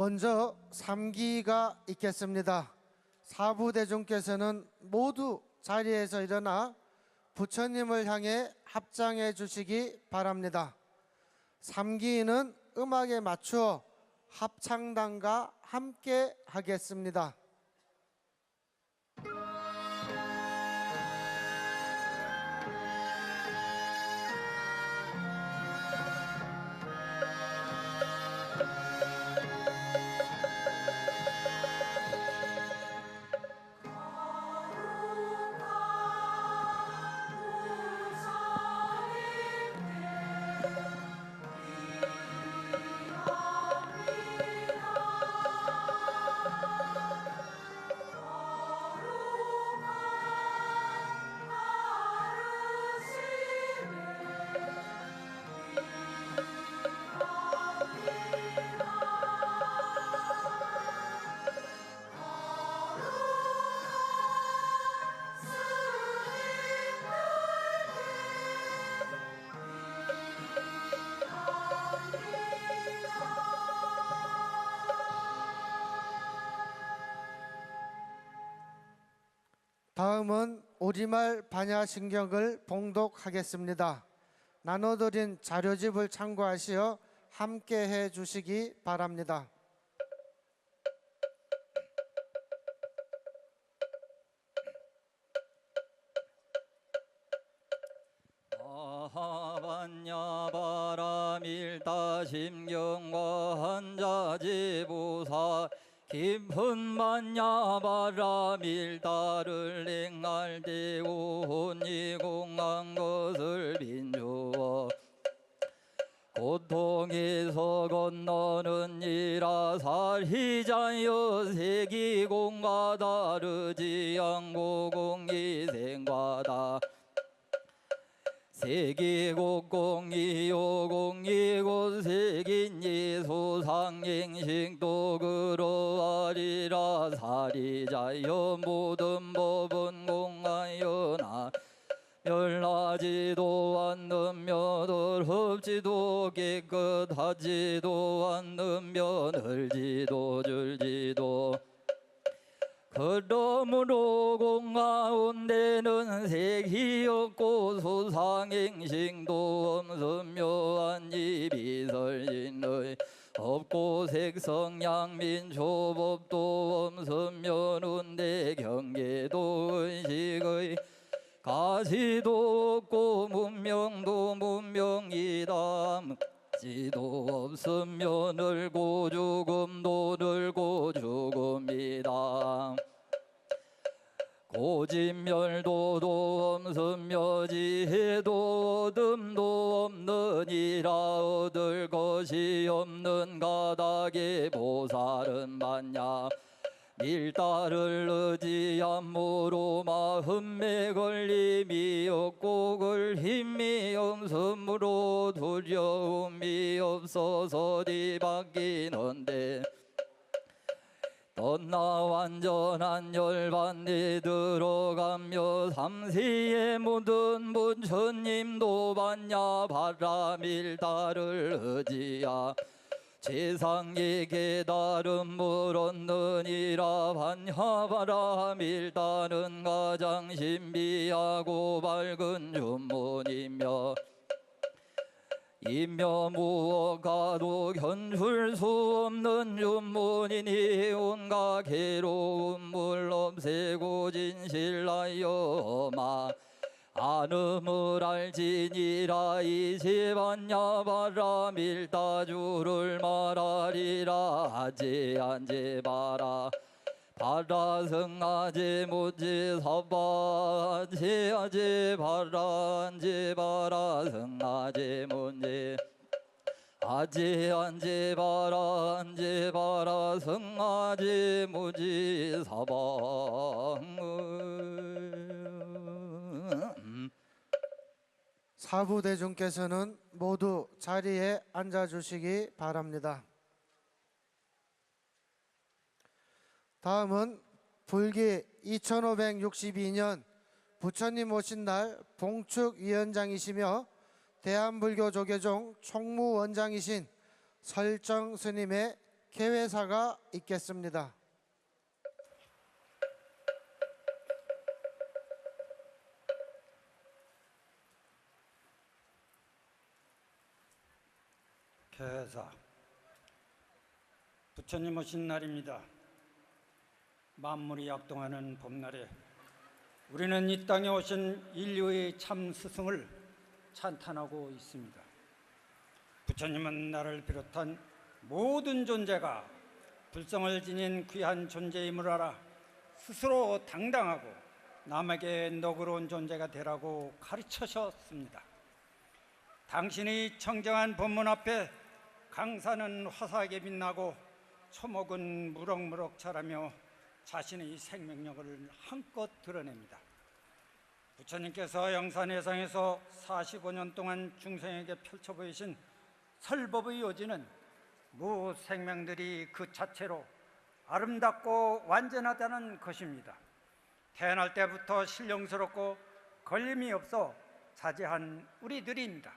I: 먼저 3기가 있겠습니다. 사부대중께서는 모두 자리에서 일어나 부처님을 향해 합장해 주시기 바랍니다. 3기는 음악에 맞추어 합창단과 함께 하겠습니다. 다음은 우리말 반야신경을 봉독하겠습니다. 나눠드린 자료집을 참고하시어 함께 해 주시기 바랍니다.
K: 아하반야바라밀다심경과 한자지부사 깊은 만야바라밀다를 랭알대오혼이공한 것을 빈주어 고통에서 건너는 이라살희자여 세기공과 다르지 않고 공이생과다 세기곡공이요공이고 세긴예수상행식도 그러하리라 사리자여 모든 법은 공하여나 멸하지도 않으며 더럽지도 깨끗하지도 않으며 늘지도 줄지도 그러므로 공가운데는 색이 없고 수상행식도 없으며 한이비설진의 없고 색성양민초법도 없으며 눈대 경계도 의식의 가시도 없고 문명도 문명이다 지도 없으며 늘고 죽음도 늘고 죽음이다 고진멸도도 엄선묘지해도 얻음도 없느니라 얻을 것이 없는 가닥에 보살은 많냐 밀다를 의지함으로 마음에 걸림이 없고 걸힘이 없으므로 두려움이 없어서 뒤바뀌는데 떠나 완전한 열반에 들어가며 삼세에 묻은 부처님도 봤냐 바라밀다를 의지야 세상에 깨달음을 얻느니라 반야 바라밀다는 가장 신비하고 밝은 주문이며 이며 무엇과도 견줄 수 없는 윤문이니 온갖 괴로운 물 없애고 진실하여마 안음을 알지니라 이제 반야 바라밀다주를 말하리라 아제 안제 바라 바라성아제 무제 사바 아제 아제 바라 안제 바라성아제 문제 아제 안제 바라 안제 바라 성아제 무지 사바
I: 사부대중께서는 모두 자리에 앉아주시기 바랍니다. 다음은 불기 2562년 부처님 오신 날 봉축위원장이시며 대한불교조계종 총무원장이신 설정 스님의 개회사가 있겠습니다.
L: 개회사 부처님 오신 날입니다. 만물이 약동하는 봄날에 우리는 이 땅에 오신 인류의 참 스승을 찬탄하고 있습니다. 부처님은 나를 비롯한 모든 존재가 불성을 지닌 귀한 존재임을 알아 스스로 당당하고 남에게 너그러운 존재가 되라고 가르치셨습니다. 당신의 청정한 법문 앞에 강산은 화사하게 빛나고 초목은 무럭무럭 자라며 자신의 생명력을 한껏 드러냅니다. 부처님께서 영산회상에서 45년 동안 중생에게 펼쳐 보이신 설법의 요지는 무생명들이 그 자체로 아름답고 완전하다는 것입니다. 태어날 때부터 신령스럽고 걸림이 없어 자제한 우리들입니다.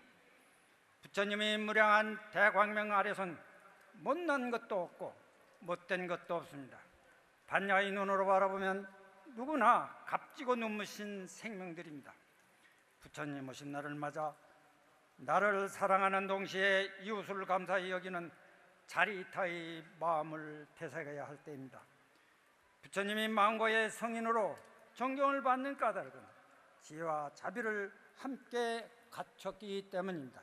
L: 부처님의 무량한 대광명 아래선 못난 것도 없고 못된 것도 없습니다. 반야의 눈으로 바라보면 누구나 값지고 눈부신 생명들입니다. 부처님 오신 날을 맞아 나를 사랑하는 동시에 이웃을 감사히 여기는 자리타의 마음을 되새겨야 할 때입니다. 부처님이 망고의 성인으로 존경을 받는 까닭은 지혜와 자비를 함께 갖췄기 때문입니다.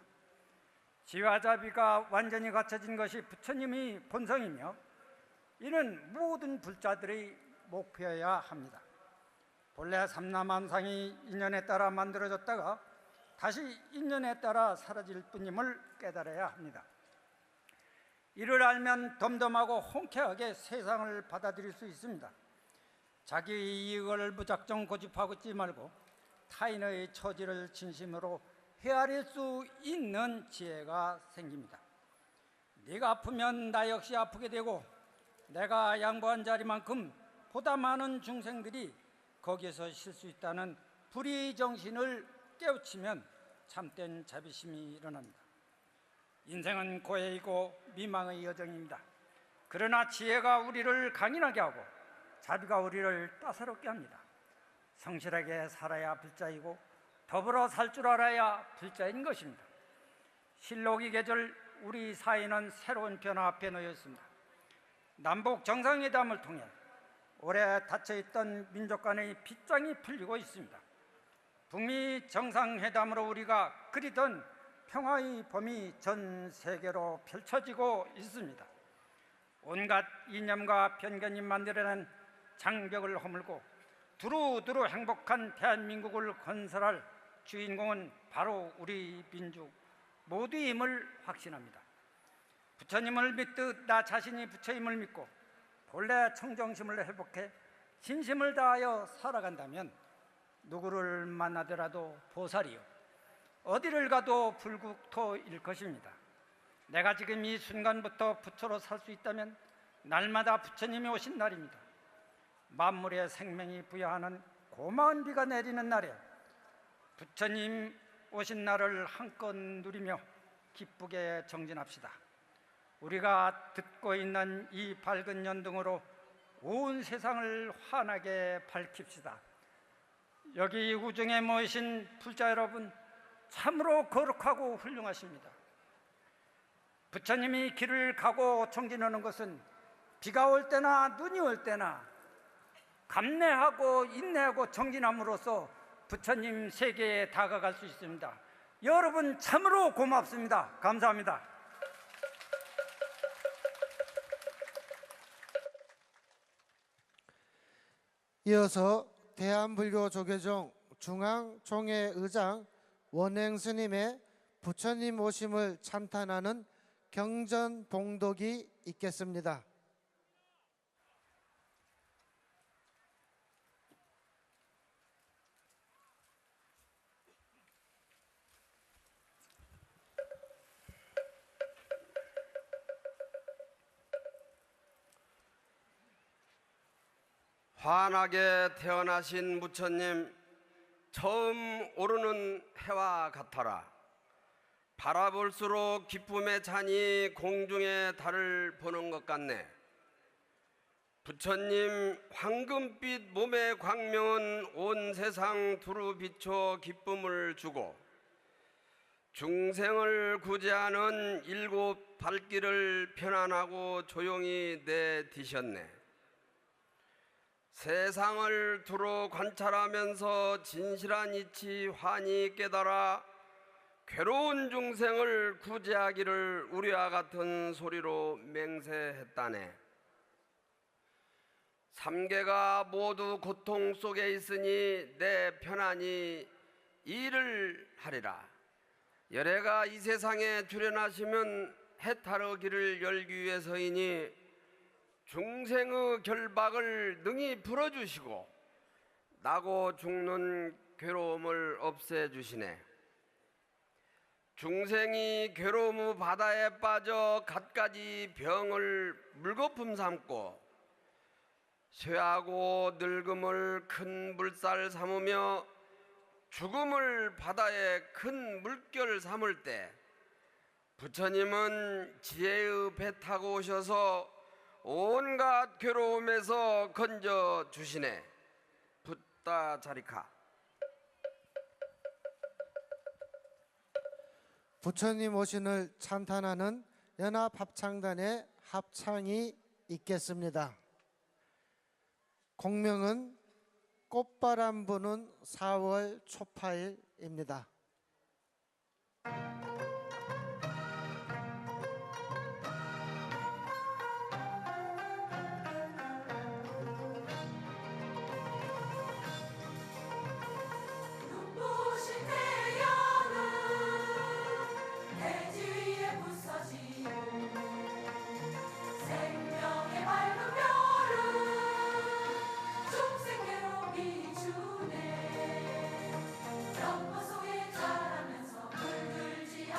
L: 지혜와 자비가 완전히 갖춰진 것이 부처님의 본성이며 이는 모든 불자들의 목표여야 합니다. 본래 삼라만상이 인연에 따라 만들어졌다가 다시 인연에 따라 사라질 뿐임을 깨달아야 합니다. 이를 알면 덤덤하고 홍쾌하게 세상을 받아들일 수 있습니다. 자기의 이익을 무작정 고집하고 있지 말고 타인의 처지를 진심으로 헤아릴 수 있는 지혜가 생깁니다. 네가 아프면 나 역시 아프게 되고 내가 양보한 자리만큼 보다 많은 중생들이 거기에서 쉴 수 있다는 불의 정신을 깨우치면 참된 자비심이 일어납니다. 인생은 고해이고 미망의 여정입니다. 그러나 지혜가 우리를 강인하게 하고 자비가 우리를 따사롭게 합니다. 성실하게 살아야 불자이고 더불어 살 줄 알아야 불자인 것입니다. 실록이 계절 우리 사회는 새로운 변화 앞에 놓여 있습니다. 남북 정상회담을 통해 오래 닫혀있던 민족 간의 빗장이 풀리고 있습니다. 북미 정상회담으로 우리가 그리던 평화의 봄이 전 세계로 펼쳐지고 있습니다. 온갖 이념과 편견이 만들어낸 장벽을 허물고 두루두루 행복한 대한민국을 건설할 주인공은 바로 우리 민족 모두임을 확신합니다. 부처님을 믿듯 나 자신이 부처님을 믿고 본래 청정심을 회복해 진심을 다하여 살아간다면 누구를 만나더라도 보살이요 어디를 가도 불국토일 것입니다. 내가 지금 이 순간부터 부처로 살 수 있다면 날마다 부처님이 오신 날입니다. 만물의 생명이 부여하는 고마운 비가 내리는 날에 부처님 오신 날을 한껏 누리며 기쁘게 정진합시다. 우리가 듣고 있는 이 밝은 연등으로 온 세상을 환하게 밝힙시다. 여기 우중에 모이신 불자 여러분, 참으로 거룩하고 훌륭하십니다. 부처님이 길을 가고 정진하는 것은 비가 올 때나 눈이 올 때나 감내하고 인내하고 정진함으로써 부처님 세계에 다가갈 수 있습니다. 여러분 참으로 고맙습니다. 감사합니다.
I: 이어서 대한불교조계종 중앙총회의장 원행스님의 부처님 오심을 찬탄하는 경전봉독이 있겠습니다.
M: 환하게 태어나신 부처님, 처음 오르는 해와 같아라. 바라볼수록 기쁨의 잔이 공중의 달을 보는 것 같네. 부처님 황금빛 몸의 광명은 온 세상 두루 비춰 기쁨을 주고 중생을 구제하는 일곱 발길을 편안하고 조용히 내디셨네. 세상을 두루 관찰하면서 진실한 이치 환히 깨달아 괴로운 중생을 구제하기를 우리와 같은 소리로 맹세했다네. 삼계가 모두 고통 속에 있으니 내 편안히 일을 하리라. 열애가 이 세상에 출현하시면 해탈의 길을 열기 위해서이니 중생의 결박을 능히 풀어주시고 나고 죽는 괴로움을 없애주시네. 중생이 괴로움의 바다에 빠져 갖가지 병을 물거품 삼고 쇠하고 늙음을 큰 물살 삼으며 죽음을 바다에 큰 물결 삼을 때 부처님은 지혜의 배 타고 오셔서 온갖 괴로움에서 건져 주시네. 붓다 자리카.
I: 부처님 오신을 찬탄하는 연합합창단의 합창이 있겠습니다. 공명은 꽃바람 부는 4월 초파일입니다.
N: 영모 속에 자라면서 물들지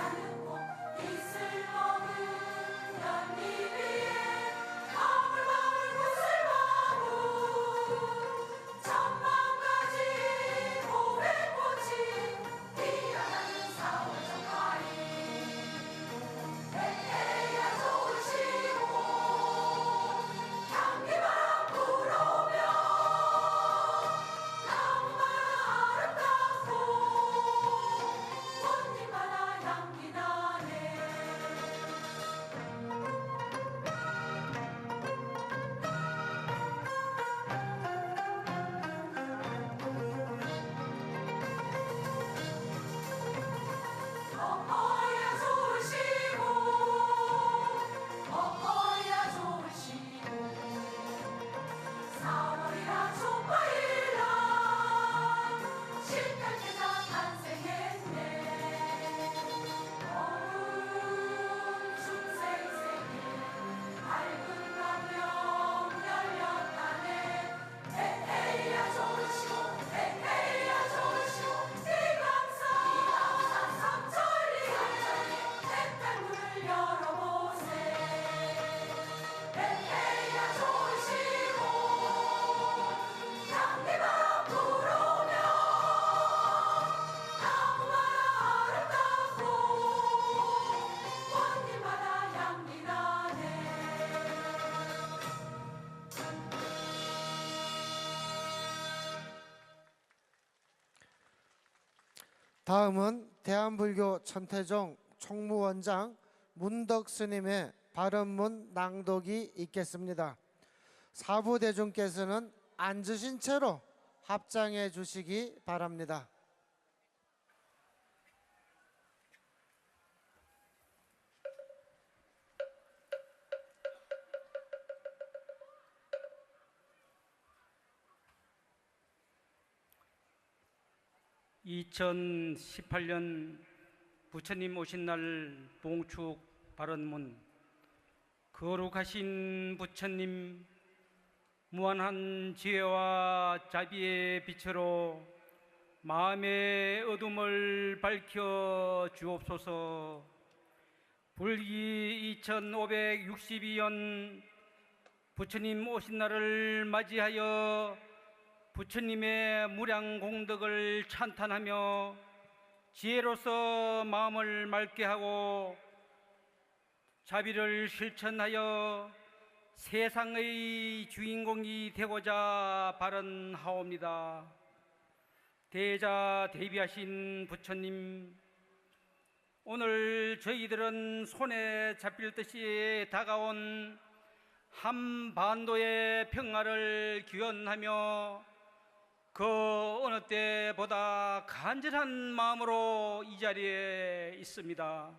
I: 다음은 대한불교 천태종 총무원장 문덕 스님의 발언문 낭독이 있겠습니다. 사부대중께서는 앉으신 채로 합장해 주시기 바랍니다.
L: (2018년) 부처님 오신 날 봉축 발언문. 거룩하신 부처님, 무한한 지혜와 자비의 빛으로 마음의 어둠을 밝혀 주옵소서. 불기 2562년 부처님 오신 날을 맞이하여 부처님의 무량 공덕을 찬탄하며 지혜로서 마음을 맑게 하고 자비를 실천하여 세상의 주인공이 되고자 발언하옵니다. 대자 대비하신 부처님, 오늘 저희들은 손에 잡힐 듯이 다가온 한반도의 평화를 기원하며 그 어느 때보다 간절한 마음으로 이 자리에 있습니다.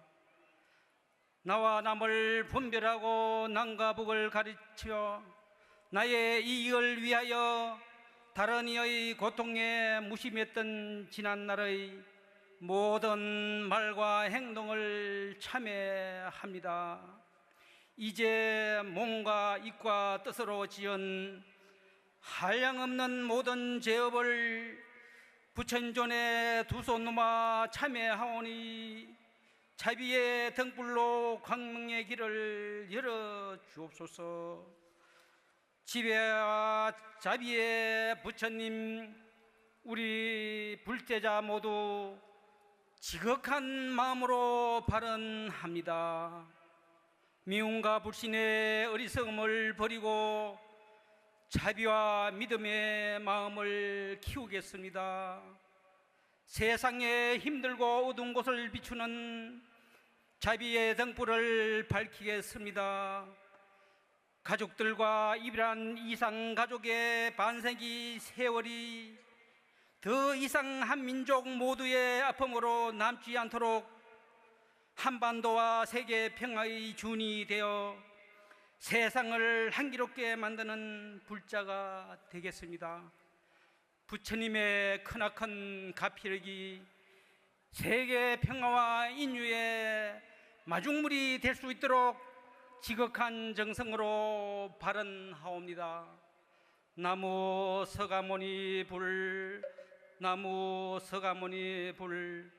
L: 나와 남을 분별하고 남과 북을 가르쳐 나의 이익을 위하여 다른 이의 고통에 무심했던 지난날의 모든 말과 행동을 참회합니다. 이제 몸과 입과 뜻으로 지은 한량없는 모든 죄업을 부처님존에 두 손 놓아 참회하오니 자비의 등불로 광명의 길을 열어 주옵소서. 지혜와 자비의 부처님, 우리 불제자 모두 지극한 마음으로 발언합니다. 미움과 불신의 어리석음을 버리고 자비와 믿음의 마음을 키우겠습니다. 세상에 힘들고 어두운 곳을 비추는 자비의 등불을 밝히겠습니다. 가족들과 이별한 이상 가족의 반세기 세월이 더 이상 한 민족 모두의 아픔으로 남지 않도록 한반도와 세계 평화의 준이 되어 세상을 향기롭게 만드는 불자가 되겠습니다. 부처님의 크나큰 가피력이 세계 평화와 인류의 마중물이 될 수 있도록 지극한 정성으로 발언하옵니다. 나무 서가모니 불, 나무 서가모니 불,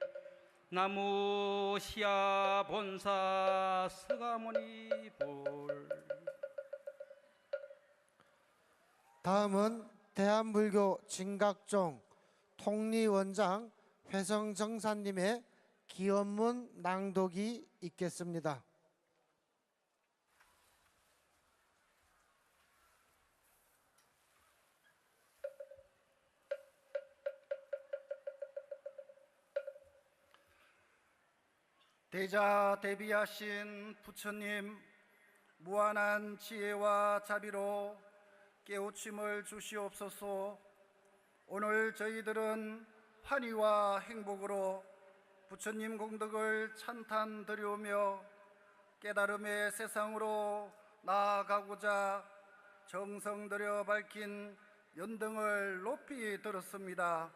L: 나무 시야 본사 서가모니 불.
I: 다음은 대한불교 진각종 통리원장 회성정사님의 기원문 낭독이 있겠습니다.
N: 대자 대비하신 부처님, 무한한 지혜와 자비로 깨우침을 주시옵소서. 오늘 저희들은 환희와 행복으로 부처님 공덕을 찬탄드리우며 깨달음의 세상으로 나아가고자 정성 들여 밝힌 연등을 높이 들었습니다.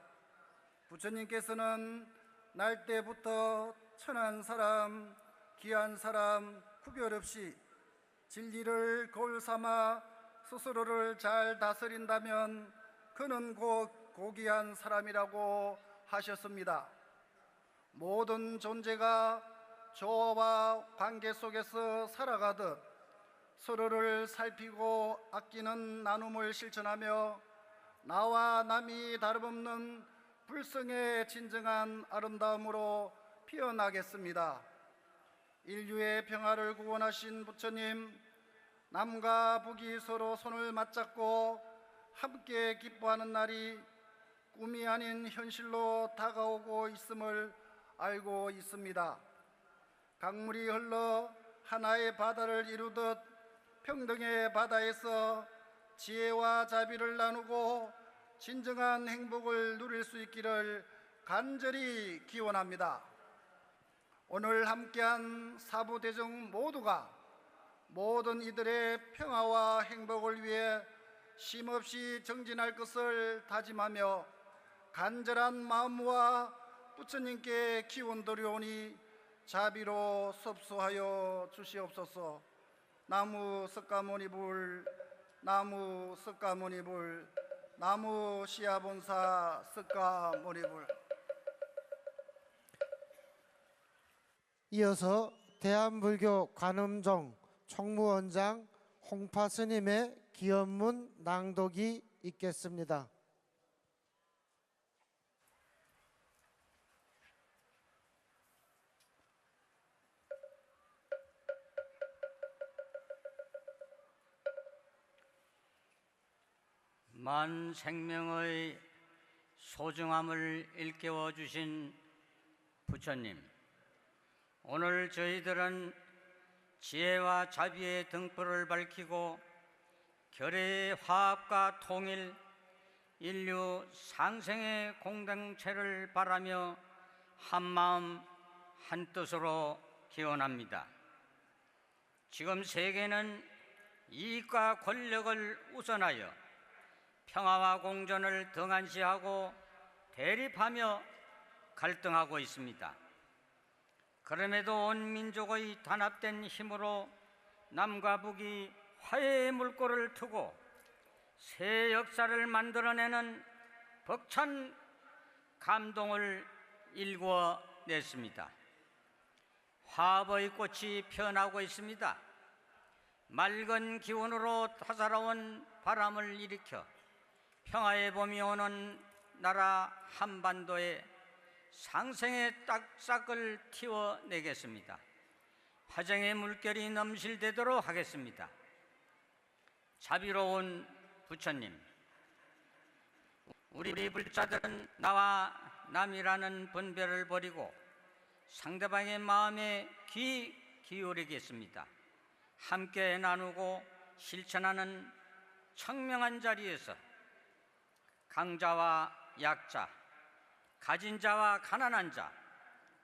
N: 부처님께서는 날 때부터 천한 사람, 귀한 사람 구별 없이 진리를 거울 삼아 스스로를 잘 다스린다면 그는 곧 고귀한 사람이라고 하셨습니다. 모든 존재가 조화와 관계 속에서 살아가듯 서로를 살피고 아끼는 나눔을 실천하며 나와 남이 다름없는 불성의 진정한 아름다움으로 피어나겠습니다. 인류의 평화를 구원하신 부처님, 남과 북이 서로 손을 맞잡고 함께 기뻐하는 날이 꿈이 아닌 현실로 다가오고 있습니다. 있음을 알고 있습니다. 강물이 흘러 하나의 바다를 이루듯 평등의 바다에서 지혜와 자비를 나누고 진정한 행복을 누릴 수 있기를 간절히 기원합니다. 오늘 함께한 사부대중 모두가 모든 이들의 평화와 행복을 위해 쉼없이 정진할 것을 다짐하며 간절한 마음과 부처님께 기원드리오니 자비로 섭수하여 주시옵소서. 나무 석가모니불, 나무 석가모니불, 나무 시아본사 석가모니불.
I: 이어서 대한불교 관음종 총무원장 홍파 스님의 기원문 낭독이 있겠습니다.
O: 만 생명의 소중함을 일깨워 주신 부처님, 오늘 저희들은 지혜와 자비의 등불을 밝히고 결의의 화합과 통일, 인류 상생의 공동체를 바라며 한마음 한뜻으로 기원합니다. 지금 세계는 이익과 권력을 우선하여 평화와 공존을 등한시하고 대립하며 갈등하고 있습니다. 그럼에도 온 민족의 단합된 힘으로 남과 북이 화해의 물꼬를 트고 새 역사를 만들어내는 벅찬 감동을 일구어냈습니다. 화합의 꽃이 피어나고 있습니다. 맑은 기운으로 따사로운 바람을 일으켜 평화의 봄이 오는 나라 한반도에 상생의 딱싹을 틔워내겠습니다. 화정의 물결이 넘실대도록 하겠습니다. 자비로운 부처님, 우리 불자들은 나와 남이라는 분별을 버리고 상대방의 마음에 귀 기울이겠습니다. 함께 나누고 실천하는 청명한 자리에서 강자와 약자, 가진 자와 가난한 자,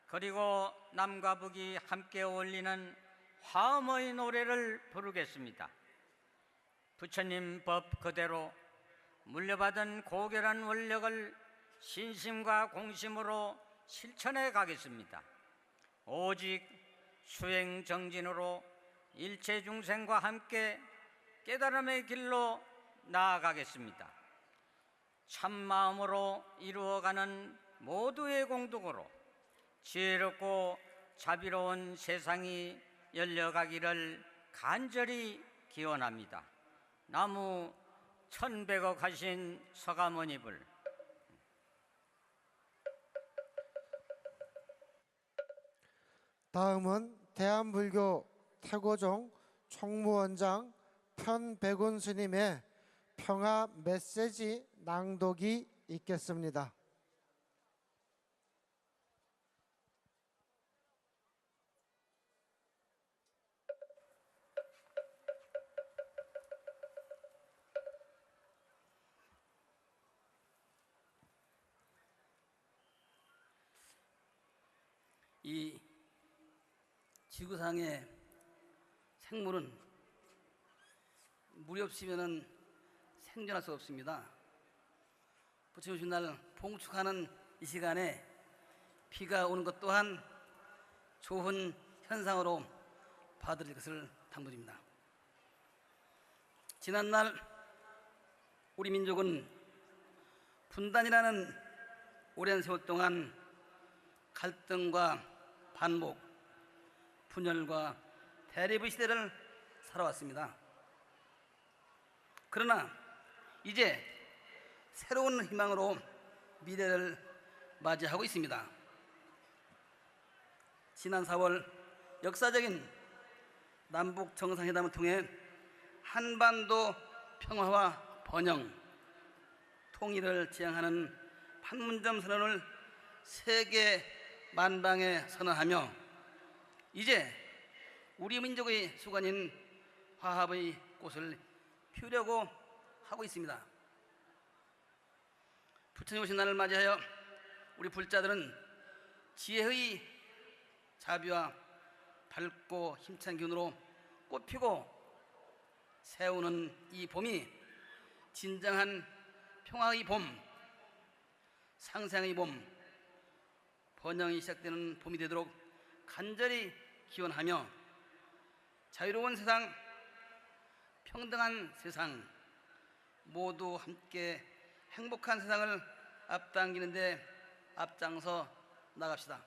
O: 그리고 남과 북이 함께 어울리는 화음의 노래를 부르겠습니다. 부처님 법 그대로 물려받은 고결한 원력을 신심과 공심으로 실천해 가겠습니다. 오직 수행정진으로 일체 중생과 함께 깨달음의 길로 나아가겠습니다. 참마음으로 이루어가는 모두의 공덕으로 지혜롭고 자비로운 세상이 열려가기를 간절히 기원합니다. 나무 1100억 하신 서가모니불.
I: 다음은 대한불교 태고종 총무원장 편백운 스님의 평화 메시지 낭독이 있겠습니다.
P: 이 지구상의 생물은 물이 없으면 생존할 수 없습니다. 부처님 오신 날 봉축하는 이 시간에 비가 오는 것 또한 좋은 현상으로 받아들일 것을 당부드립니다. 지난날 우리 민족은 분단이라는 오랜 세월 동안 갈등과 반목, 분열과 대립의 시대를 살아왔습니다. 그러나 이제 새로운 희망으로 미래를 맞이하고 있습니다. 지난 4월 역사적인 남북 정상회담을 통해 한반도 평화와 번영, 통일을 지향하는 판문점 선언을 세계 만방에 선언하며 이제 우리 민족의 수건인 화합의 꽃을 피우려고 하고 있습니다. 부처님 오신 날을 맞이하여 우리 불자들은 지혜의 자비와 밝고 힘찬 기운으로 꽃피고 세우는 이 봄이 진정한 평화의 봄, 상생의 봄, 번영이 시작되는 봄이 되도록 간절히 기원하며 자유로운 세상, 평등한 세상, 모두 함께 행복한 세상을 앞당기는데 앞장서 나갑시다.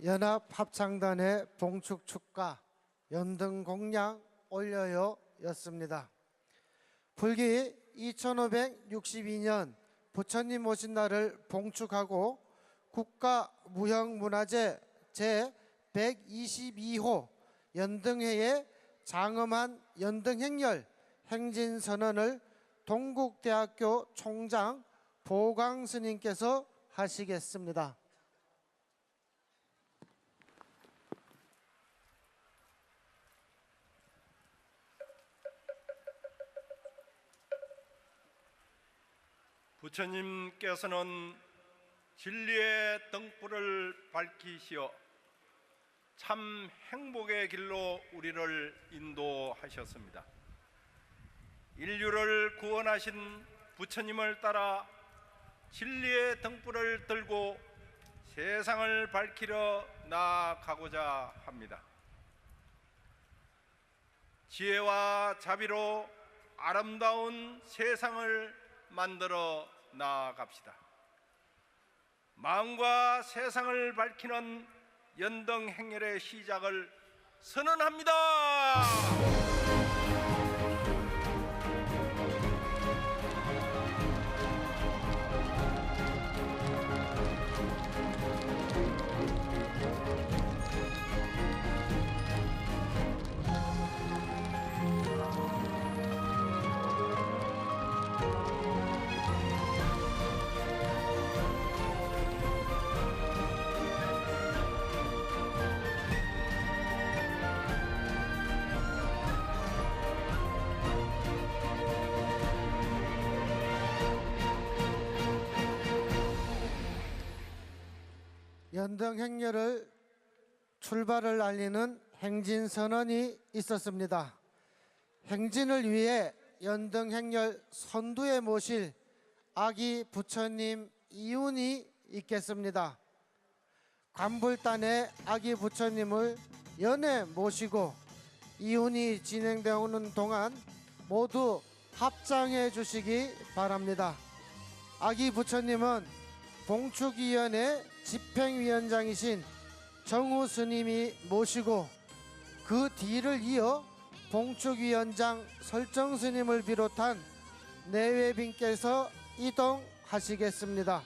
I: 연합합창단의 봉축축가 연등공양 올려요 였습니다. 불기 2562년 부처님 오신 날을 봉축하고 국가무형문화재 제122호 연등회의 장엄한 연등행렬 행진선언을 동국대학교 총장 보광스님께서 하시겠습니다.
E: 부처님께서는 진리의 등불을 밝히시어 참 행복의 길로 우리를 인도하셨습니다. 인류를 구원하신 부처님을 따라 진리의 등불을 들고 세상을 밝히려 나아가고자 합니다. 지혜와 자비로 아름다운 세상을 만들어 나아갑시다.
Q: 마음과 세상을 밝히는 연등 행렬의 시작을 선언합니다.
I: 연등 행렬을 출발을 알리는 행진 선언이 있었습니다. 행진을 위해 연등 행렬 선두에 모실 아기 부처님 이훈이 있겠습니다. 관불단의 아기 부처님을 연에 모시고 이훈이 진행되는 동안 모두 합장해 주시기 바랍니다. 아기 부처님은 봉축위원회 집행위원장이신 정우 스님이 모시고 그 뒤를 이어 봉축위원장 설정 스님을 비롯한 내외빈께서 이동하시겠습니다.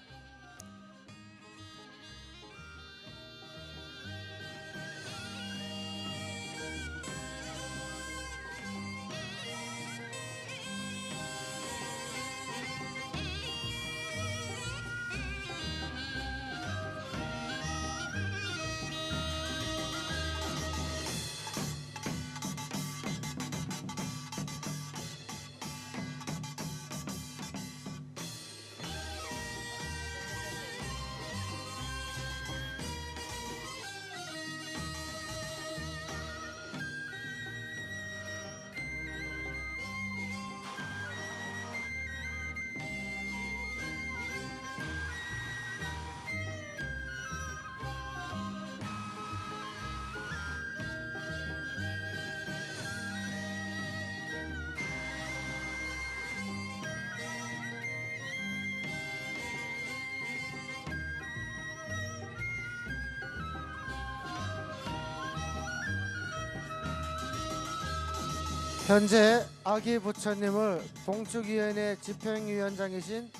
I: 현재 아기 부처님을 봉축위원회 집행위원장이신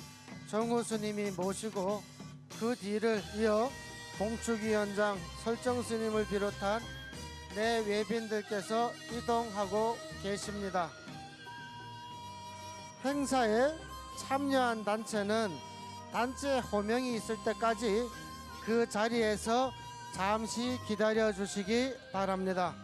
I: 정우 스님이 모시고 그 뒤를 이어 봉축위원장 설정 스님을 비롯한 내외빈들께서 이동하고 계십니다. 행사에 참여한 단체는 단체 호명이 있을 때까지 그 자리에서 잠시 기다려 주시기 바랍니다.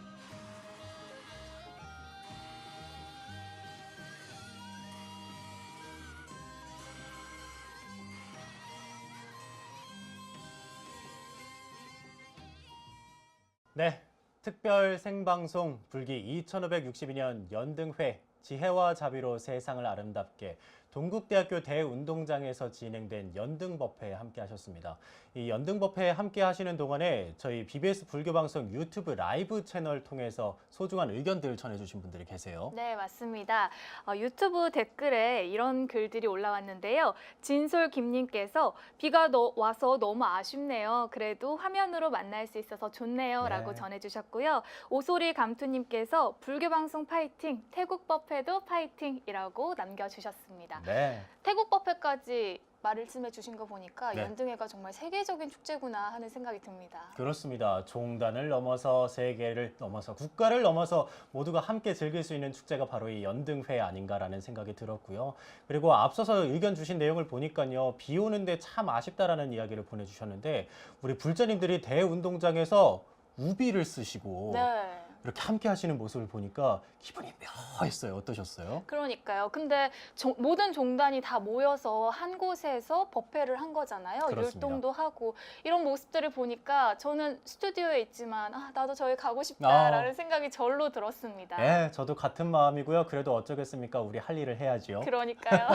A: 네, 특별 생방송 불기 2562년 연등회 지혜와 자비로 세상을 아름답게 동국대학교 대운동장에서 진행된 연등법회에 함께 하셨습니다. 이 연등법회에 함께 하시는 동안에 저희 BBS 불교방송 유튜브 라이브 채널 통해서 소중한 의견들 전해주신 분들이 계세요.
B: 네, 맞습니다. 유튜브 댓글에 이런 글들이 올라왔는데요. 진솔김님께서 비가 와서 너무 아쉽네요. 그래도 화면으로 만날 수 있어서 좋네요. 라고
A: 네.
B: 전해주셨고요. 오소리 감투님께서 불교방송 파이팅, 태국법회도 파이팅이라고 남겨주셨습니다.
A: 네.
B: 태국법회까지 말씀해 주신 거 보니까
A: 네.
B: 연등회가 정말 세계적인 축제구나 하는 생각이 듭니다.
A: 그렇습니다. 종단을 넘어서 세계를 넘어서 국가를 넘어서 모두가 함께 즐길 수 있는 축제가 바로 이 연등회 아닌가라는 생각이 들었고요. 그리고 앞서서 의견 주신 내용을 보니까요. 비 오는데 참 아쉽다라는 이야기를 보내주셨는데 우리 불자님들이 대운동장에서 우비를 쓰시고
B: 네.
A: 이렇게 함께 하시는 모습을 보니까 기분이 묘했어요. 어떠셨어요?
B: 그러니까요. 근데 모든 종단이 다 모여서 한 곳에서 법회를 한 거잖아요.
A: 그렇습니다.
B: 율동도 하고 이런 모습들을 보니까 저는 스튜디오에 있지만 나도 저기 가고 싶다라는 생각이 절로 들었습니다.
A: 네, 저도 같은 마음이고요. 그래도 어쩌겠습니까? 우리 할 일을 해야죠.
B: 그러니까요.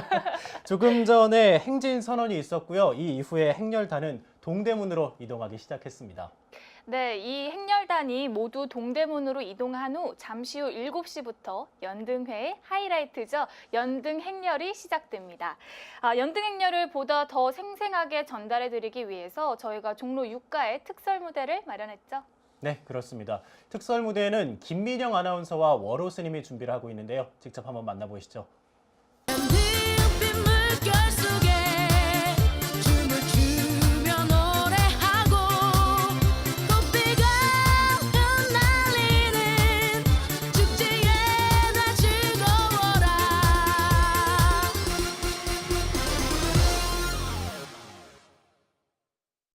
A: 조금 전에 행진 선언이 있었고요. 이 이후에 행렬단은 동대문으로 이동하기 시작했습니다.
B: 네, 이 행렬단이 모두 동대문으로 이동한 후 잠시 후 7시부터 연등회의 하이라이트죠. 연등 행렬이 시작됩니다. 연등 행렬을 보다 더 생생하게 전달해드리기 위해서 저희가 종로 6가의 특설 무대를 마련했죠.
A: 네, 그렇습니다. 특설 무대에는 김민영 아나운서와 월호 스님이 준비를 하고 있는데요. 직접 한번 만나보시죠.
R: 물결 속에